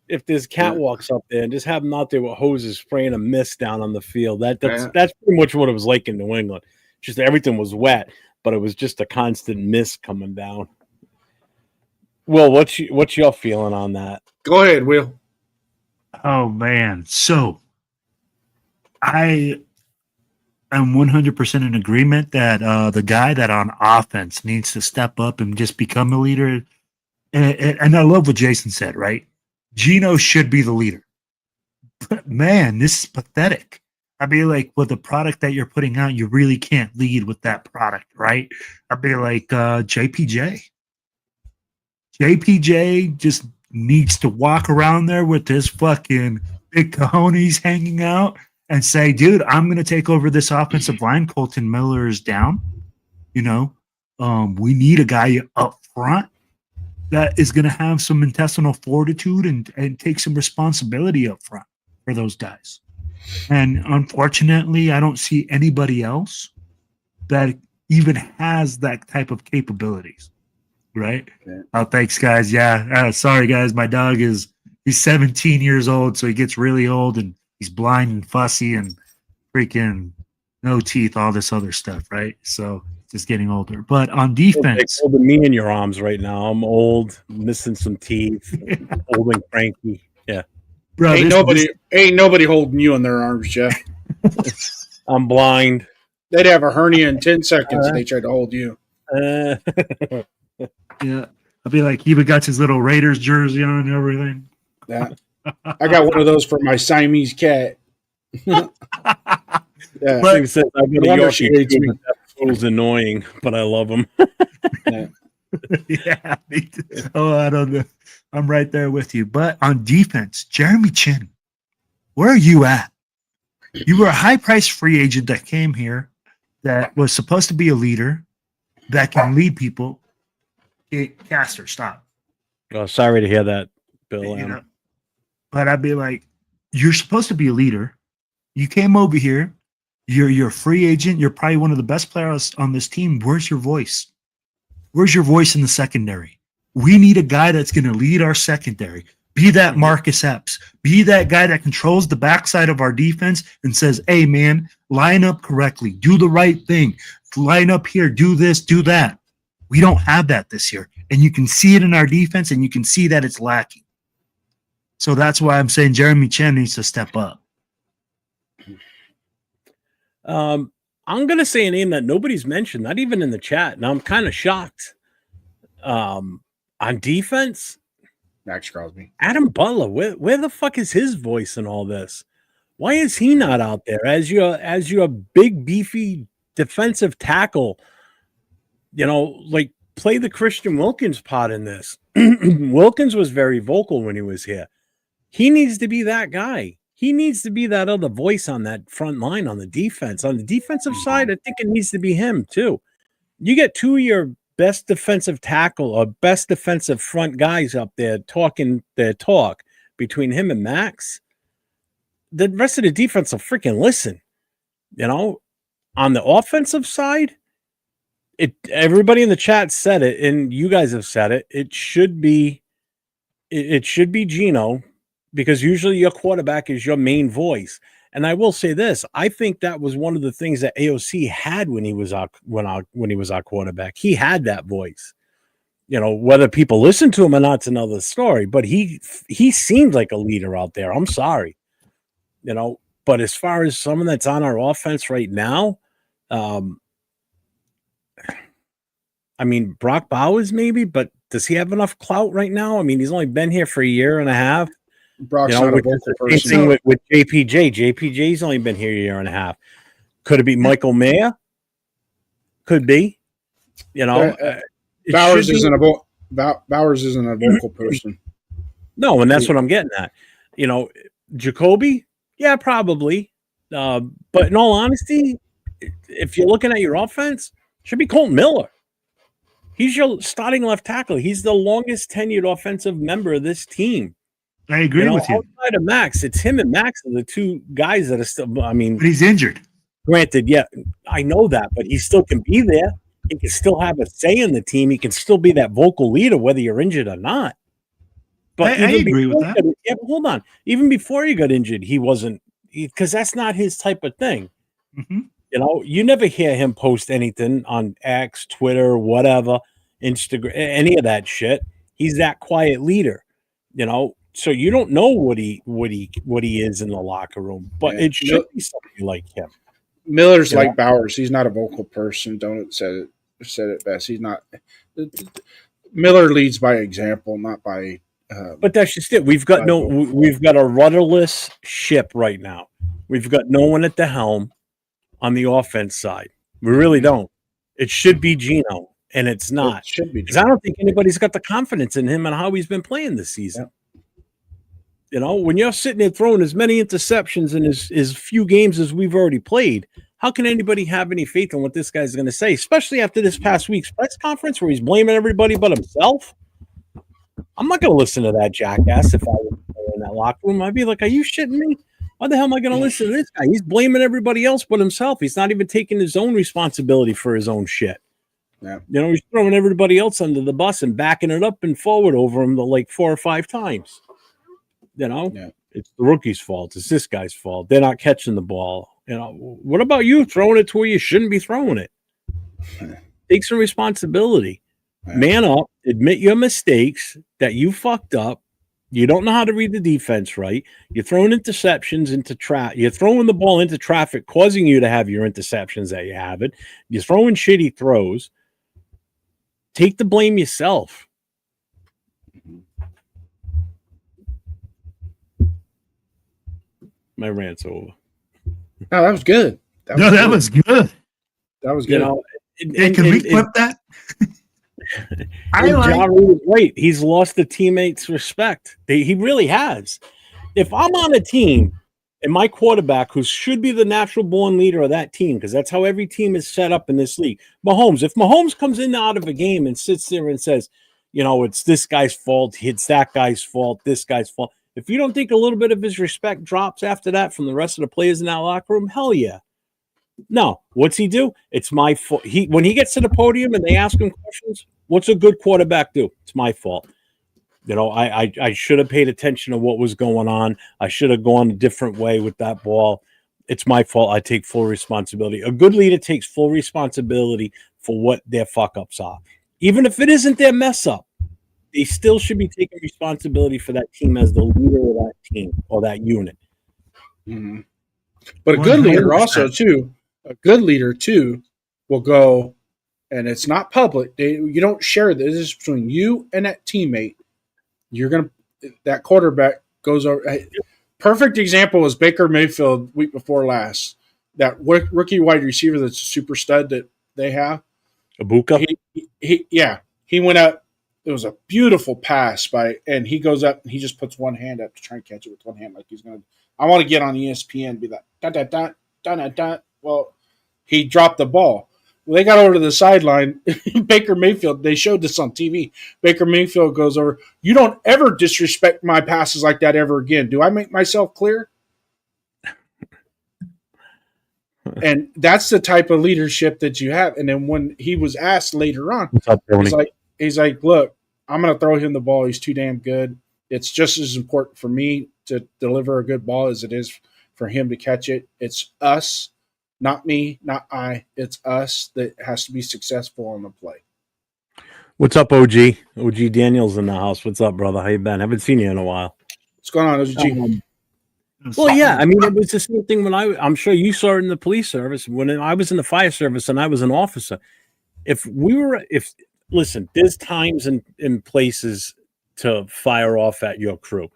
if there's catwalks up there, and just have them out there with hoses spraying a mist down on the field. That's pretty much what it was like in New England. Just everything was wet, but it was just a constant mist coming down. Will, what's your feeling on that? Go ahead, Will. Oh man, so I am 100% in agreement that the guy that on offense needs to step up and just become a leader. And I love what Jason said, right? Geno should be the leader. But man, this is pathetic. I'd be like, with the product that you're putting out, you really can't lead with that product, right? I'd be like, JPJ. JPJ just needs to walk around there with his fucking big cojones hanging out and say, dude, I'm going to take over this offensive line. Colton Miller is down. We need a guy up front that is going to have some intestinal fortitude and take some responsibility up front for those guys. And unfortunately, I don't see anybody else that even has that type of capabilities. Right? Yeah. Oh, thanks, guys. Yeah. Sorry, guys. My dog he's 17 years old, so he gets really old and he's blind and fussy and freaking no teeth, all this other stuff, right? So just getting older. But on defense, holding me in your arms right now. I'm old, missing some teeth, old and cranky. Yeah, bro. Ain't nobody holding you in their arms, Jeff. I'm blind. They'd have a hernia in 10 seconds if they tried to hold you. Yeah, I'll be like, he even got his little Raiders jersey on and everything. Yeah, I got one of those for my Siamese cat. Yeah, but I got a Yorkie. It was annoying, but I love him. Yeah. Oh, I don't know. I'm right there with you. But on defense, Jeremy Chin, where are you at? You were a high-priced free agent that came here that was supposed to be a leader that can lead people. Caster, stop. Oh, sorry to hear that, Bill. But I'd be like, you're supposed to be a leader. You came over here. You're a free agent. You're probably one of the best players on this team. Where's your voice? Where's your voice in the secondary? We need a guy that's going to lead our secondary. Be that Marcus Epps. Be that guy that controls the backside of our defense and says, hey, man, line up correctly. Do the right thing. Line up here. Do this, do that. We don't have that this year. And you can see it in our defense, and you can see that it's lacking. So that's why I'm saying Jeremy Chin needs to step up. I'm going to say a name that nobody's mentioned, not even in the chat. Now, I'm kind of shocked. On defense, Max Crosby. Adam Butler, where the fuck is his voice in all this? Why is he not out there as your big, beefy defensive tackle? Like, play the Christian Wilkins part in this. Wilkins was very vocal when he was here. He needs to be that guy. He needs to be that other voice on that front line on the defense. On the defensive side, I think it needs to be him, too. You get two of your best defensive tackle or best defensive front guys up there talking their talk between him and Max. The rest of the defense will freaking listen. On the offensive side, everybody in the chat said it, and you guys have said it. It should be Geno, because usually your quarterback is your main voice. And I will say this: I think that was one of the things that AOC had when he was our quarterback. He had that voice. Whether people listen to him or not, it's another story. But he seemed like a leader out there. I'm sorry, But as far as someone that's on our offense right now, I mean, Brock Bowers maybe, but does he have enough clout right now? I mean, he's only been here for a year and a half. Brock's not a vocal person. Same thing with JPJ. JPJ's only been here a year and a half. Could it be Michael Mayer? Could be. Bowers isn't a vocal person. No, and that's what I'm getting at. Jakobi, yeah, probably. But in all honesty, if you're looking at your offense, it should be Colton Miller. He's your starting left tackle. He's the longest tenured offensive member of this team. I agree with you. Outside of Max, it's him and Max are the two guys that are still. I mean, but he's injured. Granted, yeah, I know that, but he still can be there. He can still have a say in the team. He can still be that vocal leader, whether you're injured or not. But I agree with that. Yeah, but hold on. Even before he got injured, he wasn't, because that's not his type of thing. Mm-hmm. You never hear him post anything on X, Twitter, whatever, Instagram, any of that shit. He's that quiet leader, So you don't know what he is in the locker room, but it should be somebody like him. Miller's like Bowers. He's not a vocal person. Donut said it best. He's not. Miller leads by example, not by. But that's just it. We've got a rudderless ship right now. We've got no one at the helm on the offense side. We really don't. It should be Geno, and it's not. It should be. Because I don't think anybody's got the confidence in him and how he's been playing this season. Yeah. When you're sitting there throwing as many interceptions in as few games as we've already played, how can anybody have any faith in what this guy's going to say, especially after this past week's press conference where he's blaming everybody but himself? I'm not going to listen to that jackass if I was in that locker room. I'd be like, are you shitting me? Why the hell am I going to listen to this guy? He's blaming everybody else but himself. He's not even taking his own responsibility for his own shit. Yeah. He's throwing everybody else under the bus and backing it up and forward over him like 4 or 5 times. It's the rookie's fault. It's this guy's fault. They're not catching the ball. What about you throwing it to where you shouldn't be throwing it? Take some responsibility. Man up, admit your mistakes, that you fucked up. You don't know how to read the defense right. You're throwing interceptions into You're throwing the ball into traffic, causing you to have your interceptions that you have it. You're throwing shitty throws. Take the blame yourself. My rant's over. Oh, that was good. That was good. That was good. Can we clip that? John Reed is right. He's lost the teammates' respect. He really has. If I'm on a team and my quarterback, who should be the natural born leader of that team, because that's how every team is set up in this league, Mahomes, if Mahomes comes in out of a game and sits there and says, it's this guy's fault, it's that guy's fault, this guy's fault. If you don't think a little bit of his respect drops after that from the rest of the players in that locker room, hell yeah. No, what's he do? It's my fault. When he gets to the podium and they ask him questions, what's a good quarterback do? It's my fault. I should have paid attention to what was going on. I should have gone a different way with that ball. It's my fault. I take full responsibility. A good leader takes full responsibility for what their fuck-ups are. Even if it isn't their mess up, they still should be taking responsibility for that team as the leader of that team or that unit. Mm-hmm. But a good 100%. Leader also, too, will go, and it's not public. You don't share this. This is between you and that teammate. That quarterback goes over. Perfect example was Baker Mayfield week before last. That rookie wide receiver that's a super stud that they have. Ibuka? He went up. It was a beautiful pass and he goes up and he just puts one hand up to try and catch it with one hand like he's going to. I want to get on ESPN and be like, da. Well, he dropped the ball. Well, they got over to the sideline. Baker Mayfield, they showed this on TV. Baker Mayfield goes over, you don't ever disrespect my passes like that ever again. Do I make myself clear? And that's the type of leadership that you have. And then when he was asked later on, he's like, look, I'm going to throw him the ball. He's too damn good. It's just as important for me to deliver a good ball as it is for him to catch it. It's us, not me, not I. It's us that has to be successful on the play. What's up, OG? OG Daniels in the house. What's up, brother? How you been? Haven't seen you in a while. What's going on, OG? Well, yeah. I mean, it was the same thing when I'm sure you saw it in the police service. When I was in the fire service and I was an officer, listen, there's times and places to fire off at your crew.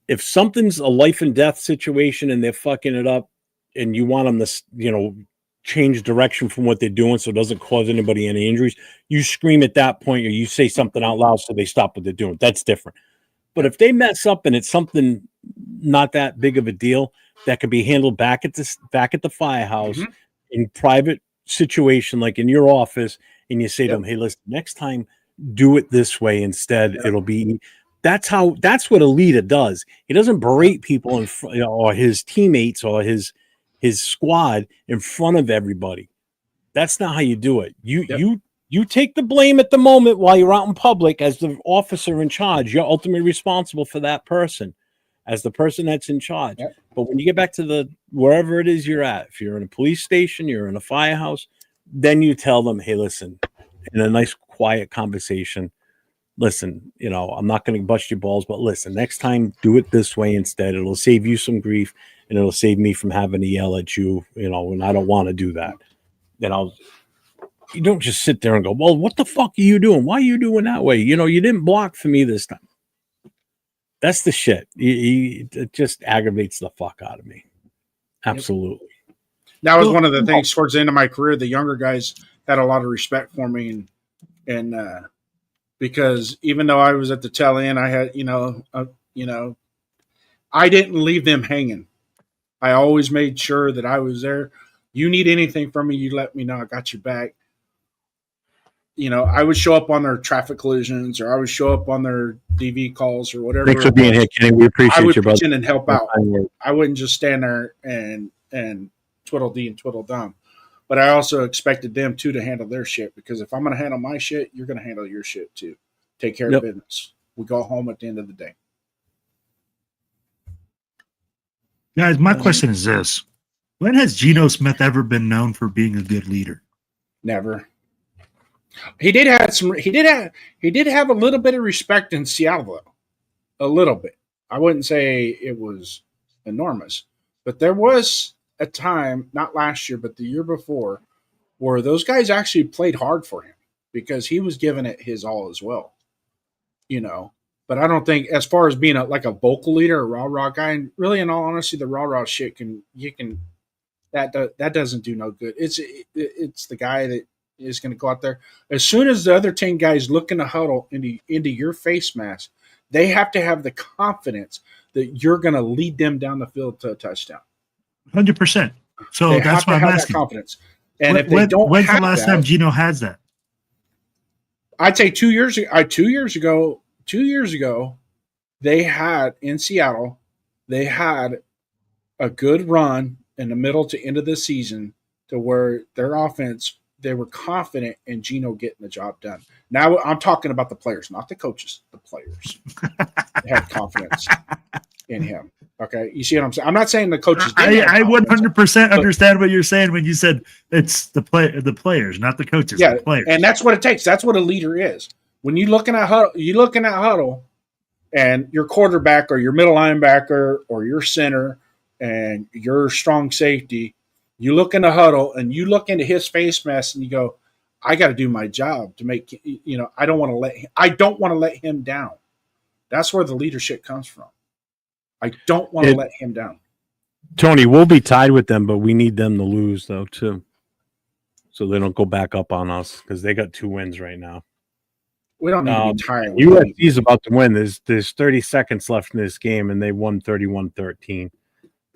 If something's a life and death situation and they're fucking it up and you want them to, change direction from what they're doing so it doesn't cause anybody any injuries, you scream at that point or you say something out loud so they stop what they're doing. That's different. But if they mess up and it's something not that big of a deal that can be handled back at the firehouse in private situation, like in your office, and you say to them, hey, listen, next time do it this way instead. It'll be that's what a leader does. He doesn't berate people or his teammates or his squad in front of everybody. That's not how you do it. You take the blame at the moment while you're out in public as the officer in charge. You're ultimately responsible for that person as the person that's in charge. Yep. But when you get back to wherever it is you're at, if you're in a police station, you're in a firehouse, then you tell them, hey, listen, in a nice, quiet conversation, listen, I'm not going to bust your balls, but listen, next time do it this way instead. It'll save you some grief and it'll save me from having to yell at you, and I don't want to do that. Then you don't just sit there and go, well, what the fuck are you doing? Why are you doing that way? You didn't block for me this time. That's the shit. It just aggravates the fuck out of me. Absolutely. That was one of the things towards the end of my career. The younger guys had a lot of respect for me, and because even though I was at the tail end, I had, I didn't leave them hanging. I always made sure that I was there. You need anything from me, you let me know. I got your back. I would show up on their traffic collisions, or I would show up on their DV calls, or whatever. Thanks for being here, Kenny. We appreciate you, brother. I would pitch in and help out. I wouldn't just stand there and twiddle dee and twiddle dum. But I also expected them too to handle their shit, because if I'm going to handle my shit, you're going to handle your shit too. Take care of business. We go home at the end of the day. Guys, my question is this: when has Geno Smith ever been known for being a good leader? Never. He did have a little bit of respect in Seattle, though. A little bit. I wouldn't say it was enormous, but there was a time, not last year, but the year before, where those guys actually played hard for him because he was giving it his all as well. But I don't think, as far as being a vocal leader, a rah-rah guy, and really, in all honesty, the rah-rah shit that doesn't do no good. It's the guy that is going to go out there. As soon as the other 10 guys look in the huddle into your face mask, they have to have the confidence that you're going to lead them down the field to a touchdown. 100%. So that's why I'm asking. Confidence. And if they don't, when's the last time Geno has that? I'd say 2 years ago. 2 years ago, they had in Seattle. They had a good run in the middle to end of the season to where their offense, they were confident in Geno getting the job done. Now I'm talking about the players, not the coaches. The players they had confidence in him. Okay, you see what I'm saying? I'm not saying the coaches. I 100% understand what you're saying when you said it's the players, not the coaches. Yeah, the players. And that's what it takes. That's what a leader is. When you're looking at huddle, and your quarterback or your middle linebacker or your center and your strong safety, you look in the huddle and you look into his face mask and you go, I got to do my job to make, I don't want to let him down. That's where the leadership comes from. I don't want to let him down. Tony, we'll be tied with them, but we need them to lose though too. So they don't go back up on us because they got 2 wins right now. We don't need to be tired. USC's about to win. There's 30 seconds left in this game, and they won 31-13.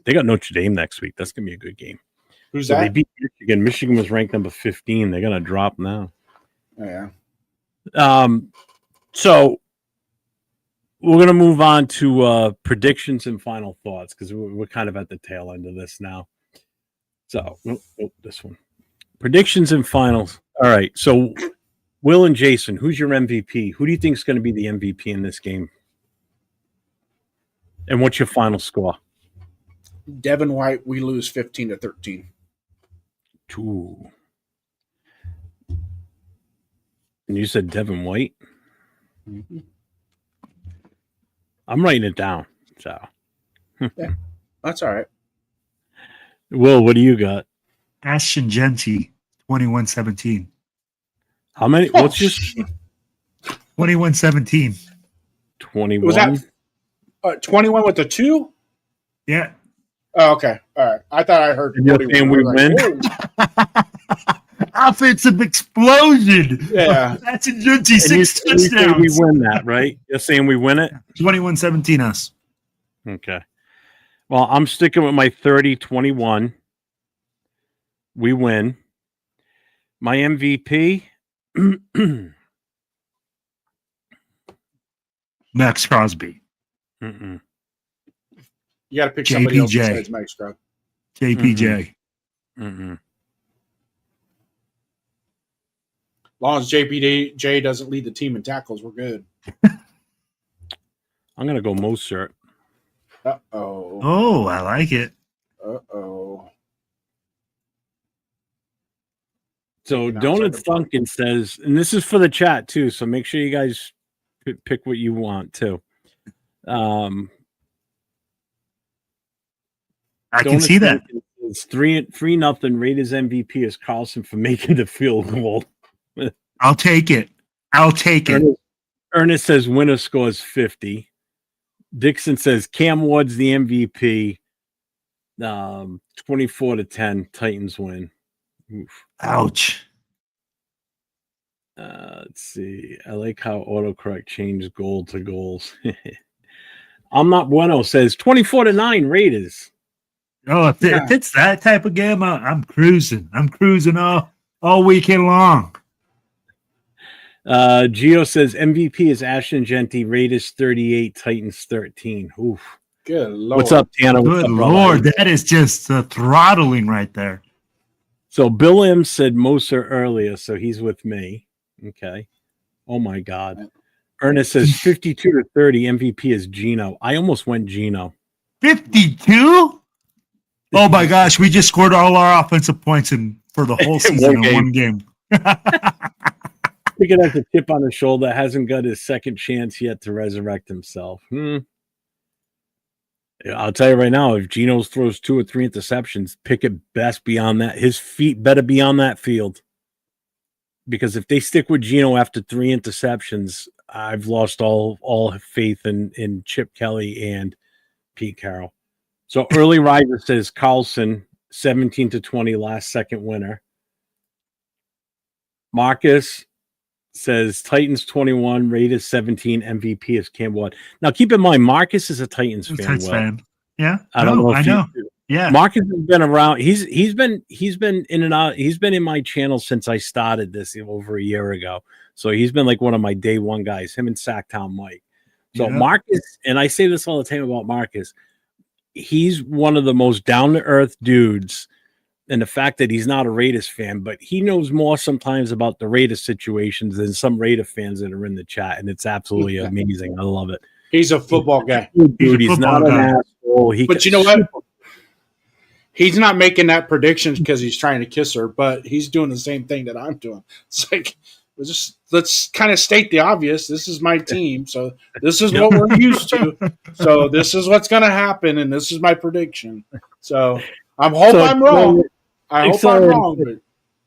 They got Notre Dame next week. That's going to be a good game. Who's that? They beat Michigan. Michigan was ranked number 15. They're going to drop now. Oh, yeah. So we're going to move on to predictions and final thoughts because we're kind of at the tail end of this now. So this one. Predictions and finals. All right. So Will and Jason, who's your MVP? Who do you think is going to be the MVP in this game? And what's your final score? Devin White, we lose 15-13. 2. And you said Devin White? Mm-hmm. I'm writing it down. So Yeah, that's all right. Will, what do you got? Ashton Genty, 21-17. How many? Oh, What's your 21-17. 21? Was that 21 with the 2? Yeah. Oh, okay. All right. I thought I heard. And you're 41. saying we I was win? "Whoa." Offensive explosion. Yeah. That's a Genty, And you 6 say we touchdowns. win that, right? You're saying we win it? 21-17 us. Okay. Well, I'm sticking with my 30-21. We win. My MVP, Max Crosby. mm-mm. You got to pick somebody else JPJ. besides Mike Stroud. JPJ. Mm-mm. As long as JPJ doesn't lead the team in tackles, we're good. I'm going to go Mostert. Uh-oh. Oh, I like it. Uh-oh. So Thinking outside Donut the box. Thunkin says, and this is for the chat too, so make sure you guys pick what you want too. I can Donut see that. Thunkin says 3-0 Raiders MVP is Carlson for making the field goal. I'll take it. I'll take it. Ernest says winner scores 50. Dixon says Cam Ward's the MVP. 24-10 Titans win. Oof. Ouch. Let's see. I like how autocorrect changed goal to goals. I'm not bueno says 24-9 Raiders. Oh, if it's that type of game, I'm cruising. I'm cruising all weekend long. Gio says MVP is Ashton Genty, Raiders 38, Titans 13. Oof. Good Lord. What's up, Tanner? What's Good up, brother? Lord, that is just throttling right there. So Bill M said Moser earlier, so he's with me. Okay. Oh my God. Ernest says 52-30 MVP is Geno. I almost went Geno. 52? Oh my gosh, we just scored all our offensive points for the whole season in one game. Pick it as a chip on his shoulder. Hasn't got his second chance yet to resurrect himself. I'll tell you right now, if Geno throws 2 or 3 interceptions, Pickett best be on that. His feet better be on that field. Because if they stick with Geno after 3 interceptions, I've lost all faith in Chip Kelly and Pete Carroll. So early riser says Carlson 17-20 last second winner. Marcus says Titans 21, Raiders 17, MVP is Cam Ward. Now keep in mind, Marcus is a Titans fan. Yeah, I don't know. I know. Yeah, Marcus has been around. He's been in and out. He's been in my channel since I started this over a year ago. So he's been like one of my day one guys. Him and Sacktown Mike. So Marcus, and I say this all the time about Marcus. He's one of the most down to earth dudes. And the fact that he's not a Raiders fan, but he knows more sometimes about the Raiders situations than some Raider fans that are in the chat. And it's absolutely amazing. I love it. He's a football guy. Dude, he's not an asshole. But you know what? He's not making that prediction because he's trying to kiss her, but he's doing the same thing that I'm doing. It's like, let's kind of state the obvious. This is my team, so this is what we're used to. So this is what's going to happen, and this is my prediction. So I'm wrong. I hope I'm wrong. But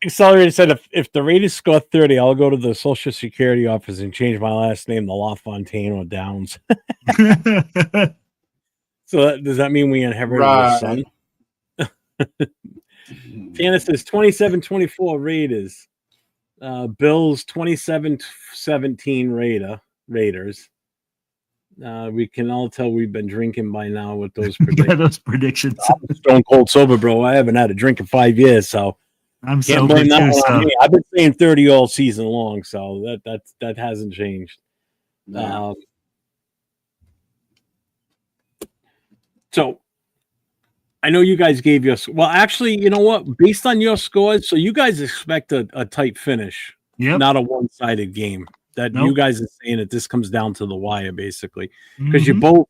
Accelerator said if the Raiders score 30, I'll go to the Social Security office and change my last name to LaFontaine or Downs. So does that mean we inherit a son? Tanner says 27-24 Raiders. Bills 27-17 Raiders. We can all tell we've been drinking by now with those predictions. Yeah, those predictions. I'm stone cold sober, bro. I haven't had a drink in 5 years, so I'm can't sober blame that too. one on So. me. I've been saying 30 all season long, so that hasn't changed. no. So I know you guys gave your well. Actually, you know what? Based on your scores, so you guys expect a tight finish, not a one-sided game. That you guys are saying that this comes down to the wire, basically, because you both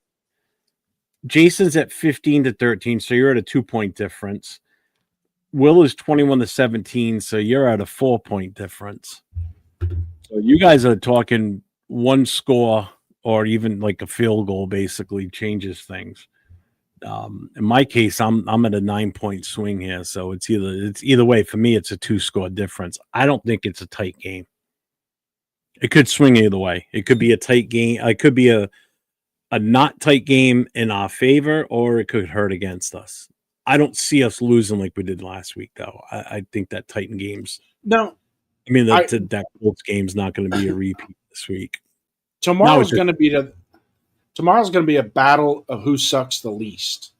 Jason's at 15-13, so you're at a 2-point difference. Will is 21-17, so you're at a 4-point difference. So you guys are talking one score or even like a field goal basically changes things. In my case, I'm at a 9-point swing here, so it's either way. For me, it's a 2-score difference. I don't think it's a tight game. It could swing either way. It could be a tight game. It could be a not tight game in our favor, or it could hurt against us. I don't see us losing like we did last week, though. I think that Titan game's no. I mean that Colts game's not going to be a repeat this week. Tomorrow's going to be a battle of who sucks the least.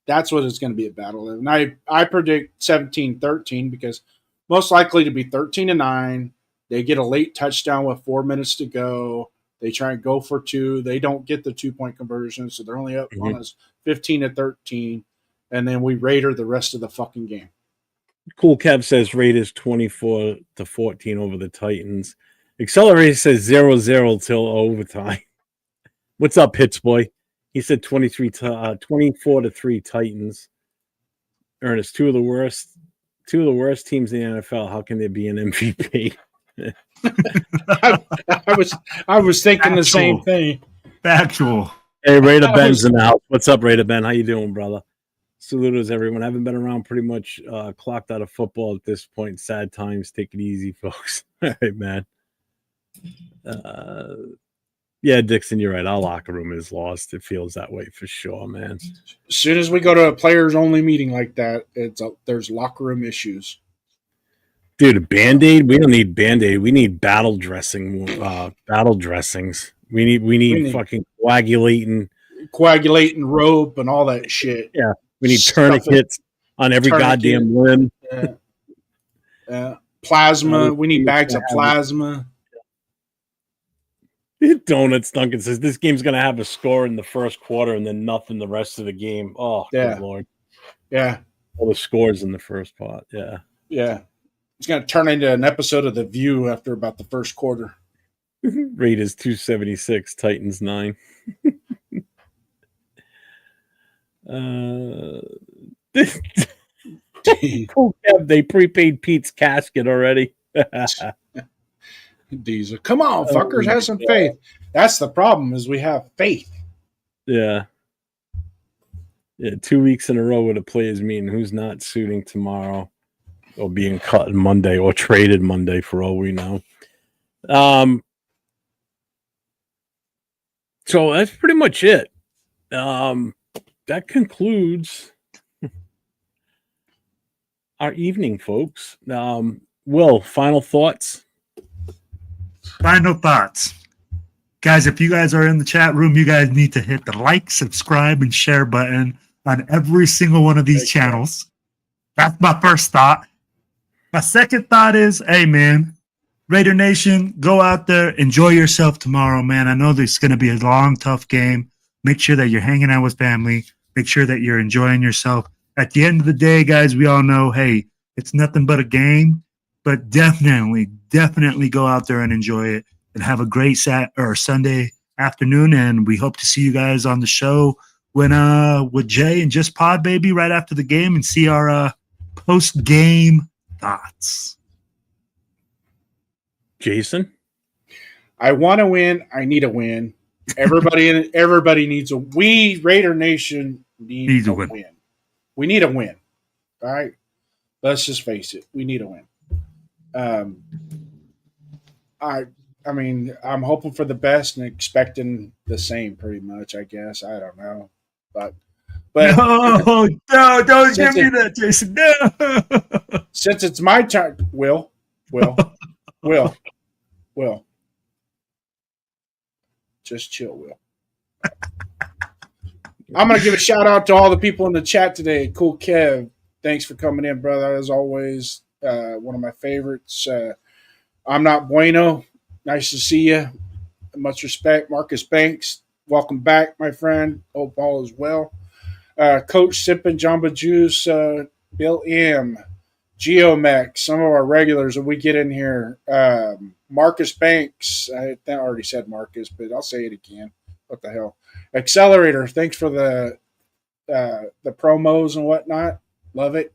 That's what it's going to be a battle of. And I predict 17-13 because most likely to be 13-9. They get a late touchdown with 4 minutes to go. They try and go for 2. They don't get the 2-point conversion, so they're only up on us 15-13. And then we Raider the rest of the fucking game. Cool Kev says Raiders 24-14 over the Titans. Accelerator says 0-0 till overtime. What's up, Hits boy? He said 24-3 Titans. Ernest, two of the worst teams in the NFL. How can there be an MVP? I was thinking the same thing. Factual. Hey, Raider Ben's in the house. What's up, Raider Ben? How you doing, brother? Saludos, everyone. I haven't been around pretty much clocked out of football at this point. Sad times. Take it easy, folks. All right, man. Yeah, Dixon, you're right. Our locker room is lost. It feels that way for sure, man. As soon as we go to a players-only meeting like that, there's locker room issues. Dude, a Band-Aid? We don't need Band-Aid. We need battle dressings. We need fucking coagulating rope and all that shit. Yeah. We need tourniquets on every goddamn limb. Plasma. We need bags of plasma. Donuts Duncan says this game's going to have a score in the first quarter and then nothing the rest of the game. Oh, yeah. Good Lord. Yeah. All the scores in the first part. Yeah. Yeah. It's going to turn into an episode of The View after about the first quarter. Raiders 276, Titans 9. They prepaid Pete's casket already. Diesel. Come on, fuckers, have some faith. That's the problem, is we have faith. Yeah. 2 weeks in a row with a players meeting. Who's not suiting tomorrow or being cut Monday or traded Monday for all we know. So that's pretty much it. That concludes our evening, folks. Will, final thoughts? Final thoughts. Guys, if you guys are in the chat room, you guys need to hit the like, subscribe, and share button on every single one of these channels. That's my first thought. My second thought is, hey, man, Raider Nation, go out there, enjoy yourself tomorrow, man. I know there's going to be a long, tough game. Make sure that you're hanging out with family. Make sure that you're enjoying yourself. At the end of the day, guys, we all know, hey, it's nothing but a game. But definitely go out there and enjoy it and have a great Sunday afternoon. And we hope to see you guys on the show when with Jay and Just Pod, baby, right after the game and see our post-game thoughts. Jason? I want to win. I need a win. Everybody needs a. We Raider Nation needs a win. We need a win. All right. Let's just face it. We need a win. I mean, I'm hoping for the best and expecting the same, pretty much. I guess I don't know, but no, don't give me that, Jason. No, since it's my turn, Will, just chill, Will. I'm gonna give a shout out to all the people in the chat today. Cool Kev, thanks for coming in, brother. As always. One of my favorites. I'm not bueno. Nice to see you. Much respect. Marcus Banks, welcome back, my friend. Hope all is well. Coach Sippin, Jamba Juice, Bill M, Geomex, some of our regulars that we get in here. Marcus Banks, I already said Marcus, but I'll say it again. What the hell? Accelerator, thanks for the promos and whatnot. Love it.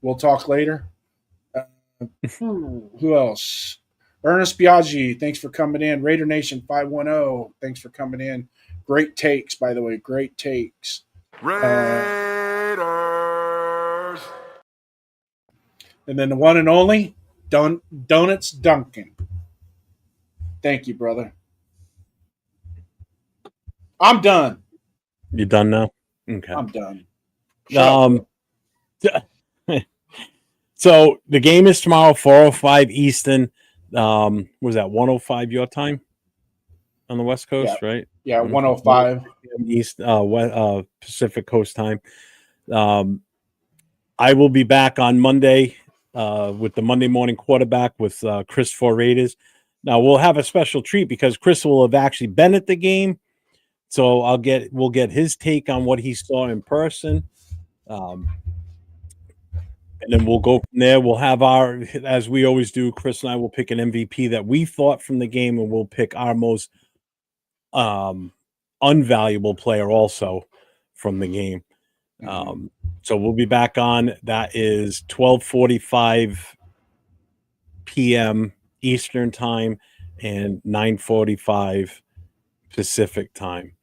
We'll talk later. Who else? Ernest Biaggi, thanks for coming in. Raider Nation 510, thanks for coming in. Great takes, by the way. Great takes. Raiders. And then the one and only, Donuts Duncan. Thank you, brother. I'm done. You done now? Okay. I'm done. So the game is tomorrow, 4:05 Eastern. Was that 1:05 your time on the West Coast, right? Yeah, 1:05 East Pacific Coast time. I will be back on Monday with the Monday morning quarterback with Chris for Raiders. Now we'll have a special treat because Chris will have actually been at the game, so we'll get his take on what he saw in person. And then we'll go from there. We'll have as we always do, Chris and I will pick an MVP that we thought from the game, and we'll pick our most unvaluable player also from the game. So we'll be back on. That is 12:45 p.m. Eastern time and 9:45 Pacific time,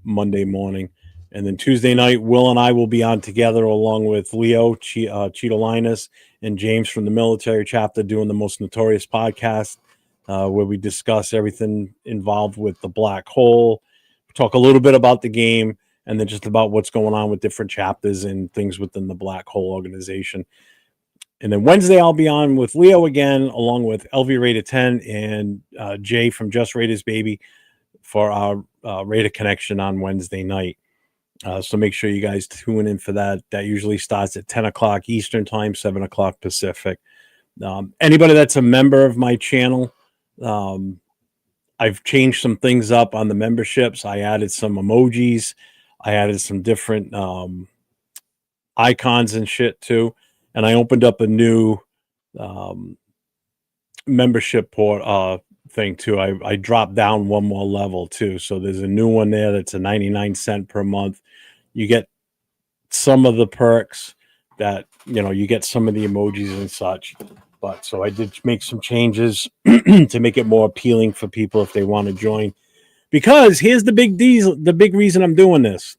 Monday morning. And then Tuesday night, Will and I will be on together along with Leo, Cheeto Linus, and James from the military chapter doing the Most Notorious podcast, where we discuss everything involved with the black hole, talk a little bit about the game, and then just about what's going on with different chapters and things within the black hole organization. And then Wednesday, I'll be on with Leo again, along with LV Raider 10 and Jay from Just Raiders Baby for our Raider Connection on Wednesday night. So make sure you guys tune in for that. That usually starts at 10 o'clock Eastern time, 7 o'clock Pacific. Anybody that's a member of my channel, I've changed some things up on the memberships. I added some emojis. I added some different icons and shit too. And I opened up a new membership port thing too. I dropped down one more level too. So there's a new one there that's a 99 cents per month. You get some of the perks that, you get some of the emojis and such. But so I did make some changes to make it more appealing for people if they want to join. Because here's the big reason I'm doing this.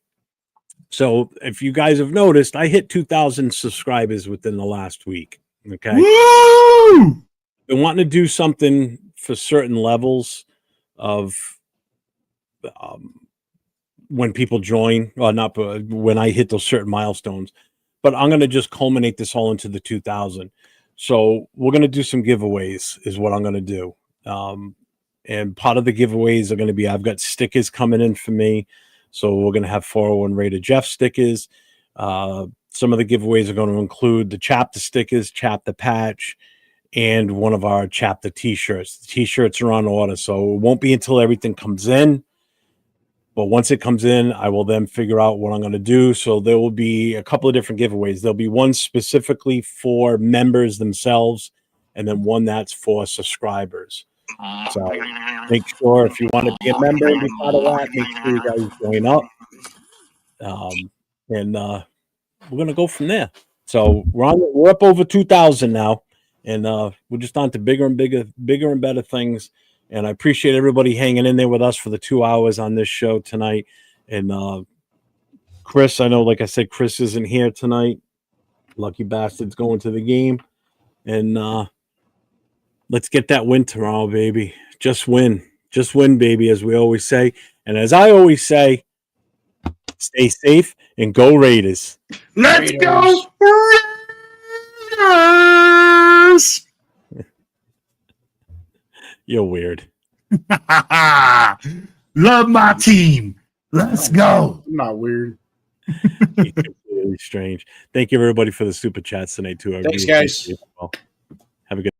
So if you guys have noticed, I hit 2,000 subscribers within the last week. Okay. Woo! Been wanting to do something for certain levels of when people join, or not, but when I hit those certain milestones. But I'm going to just culminate this all into the 2,000. So we're going to do some giveaways is what I'm going to do. And part of the giveaways are going to be, I've got stickers coming in for me. So we're going to have 401 Raider Jeff stickers. Some of the giveaways are going to include the chapter stickers, chapter patch, and one of our chapter t-shirts. The t-shirts are on order, so it won't be until everything comes in. But once it comes in, I will then figure out what I'm going to do. So there will be a couple of different giveaways. There'll be one specifically for members themselves, and then one that's for subscribers. So make sure if you want to be a member and be part of that, make sure you guys join up. And we're going to go from there. So we're up over 2,000 now, and we're just on to bigger and better things. And I appreciate everybody hanging in there with us for the 2 hours on this show tonight. And Chris, I know, like I said, Chris isn't here tonight. Lucky bastard's going to the game. And let's get that win tomorrow, baby. Just win, baby, as we always say. And as I always say, stay safe and go Raiders. Let's go Raiders! You're weird. Love my team. Let's go. I'm not weird. Really strange. Thank you, everybody, for the super chats tonight, too. Thanks, guys. Well, have a good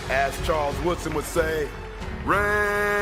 As Charles Woodson would say, rain.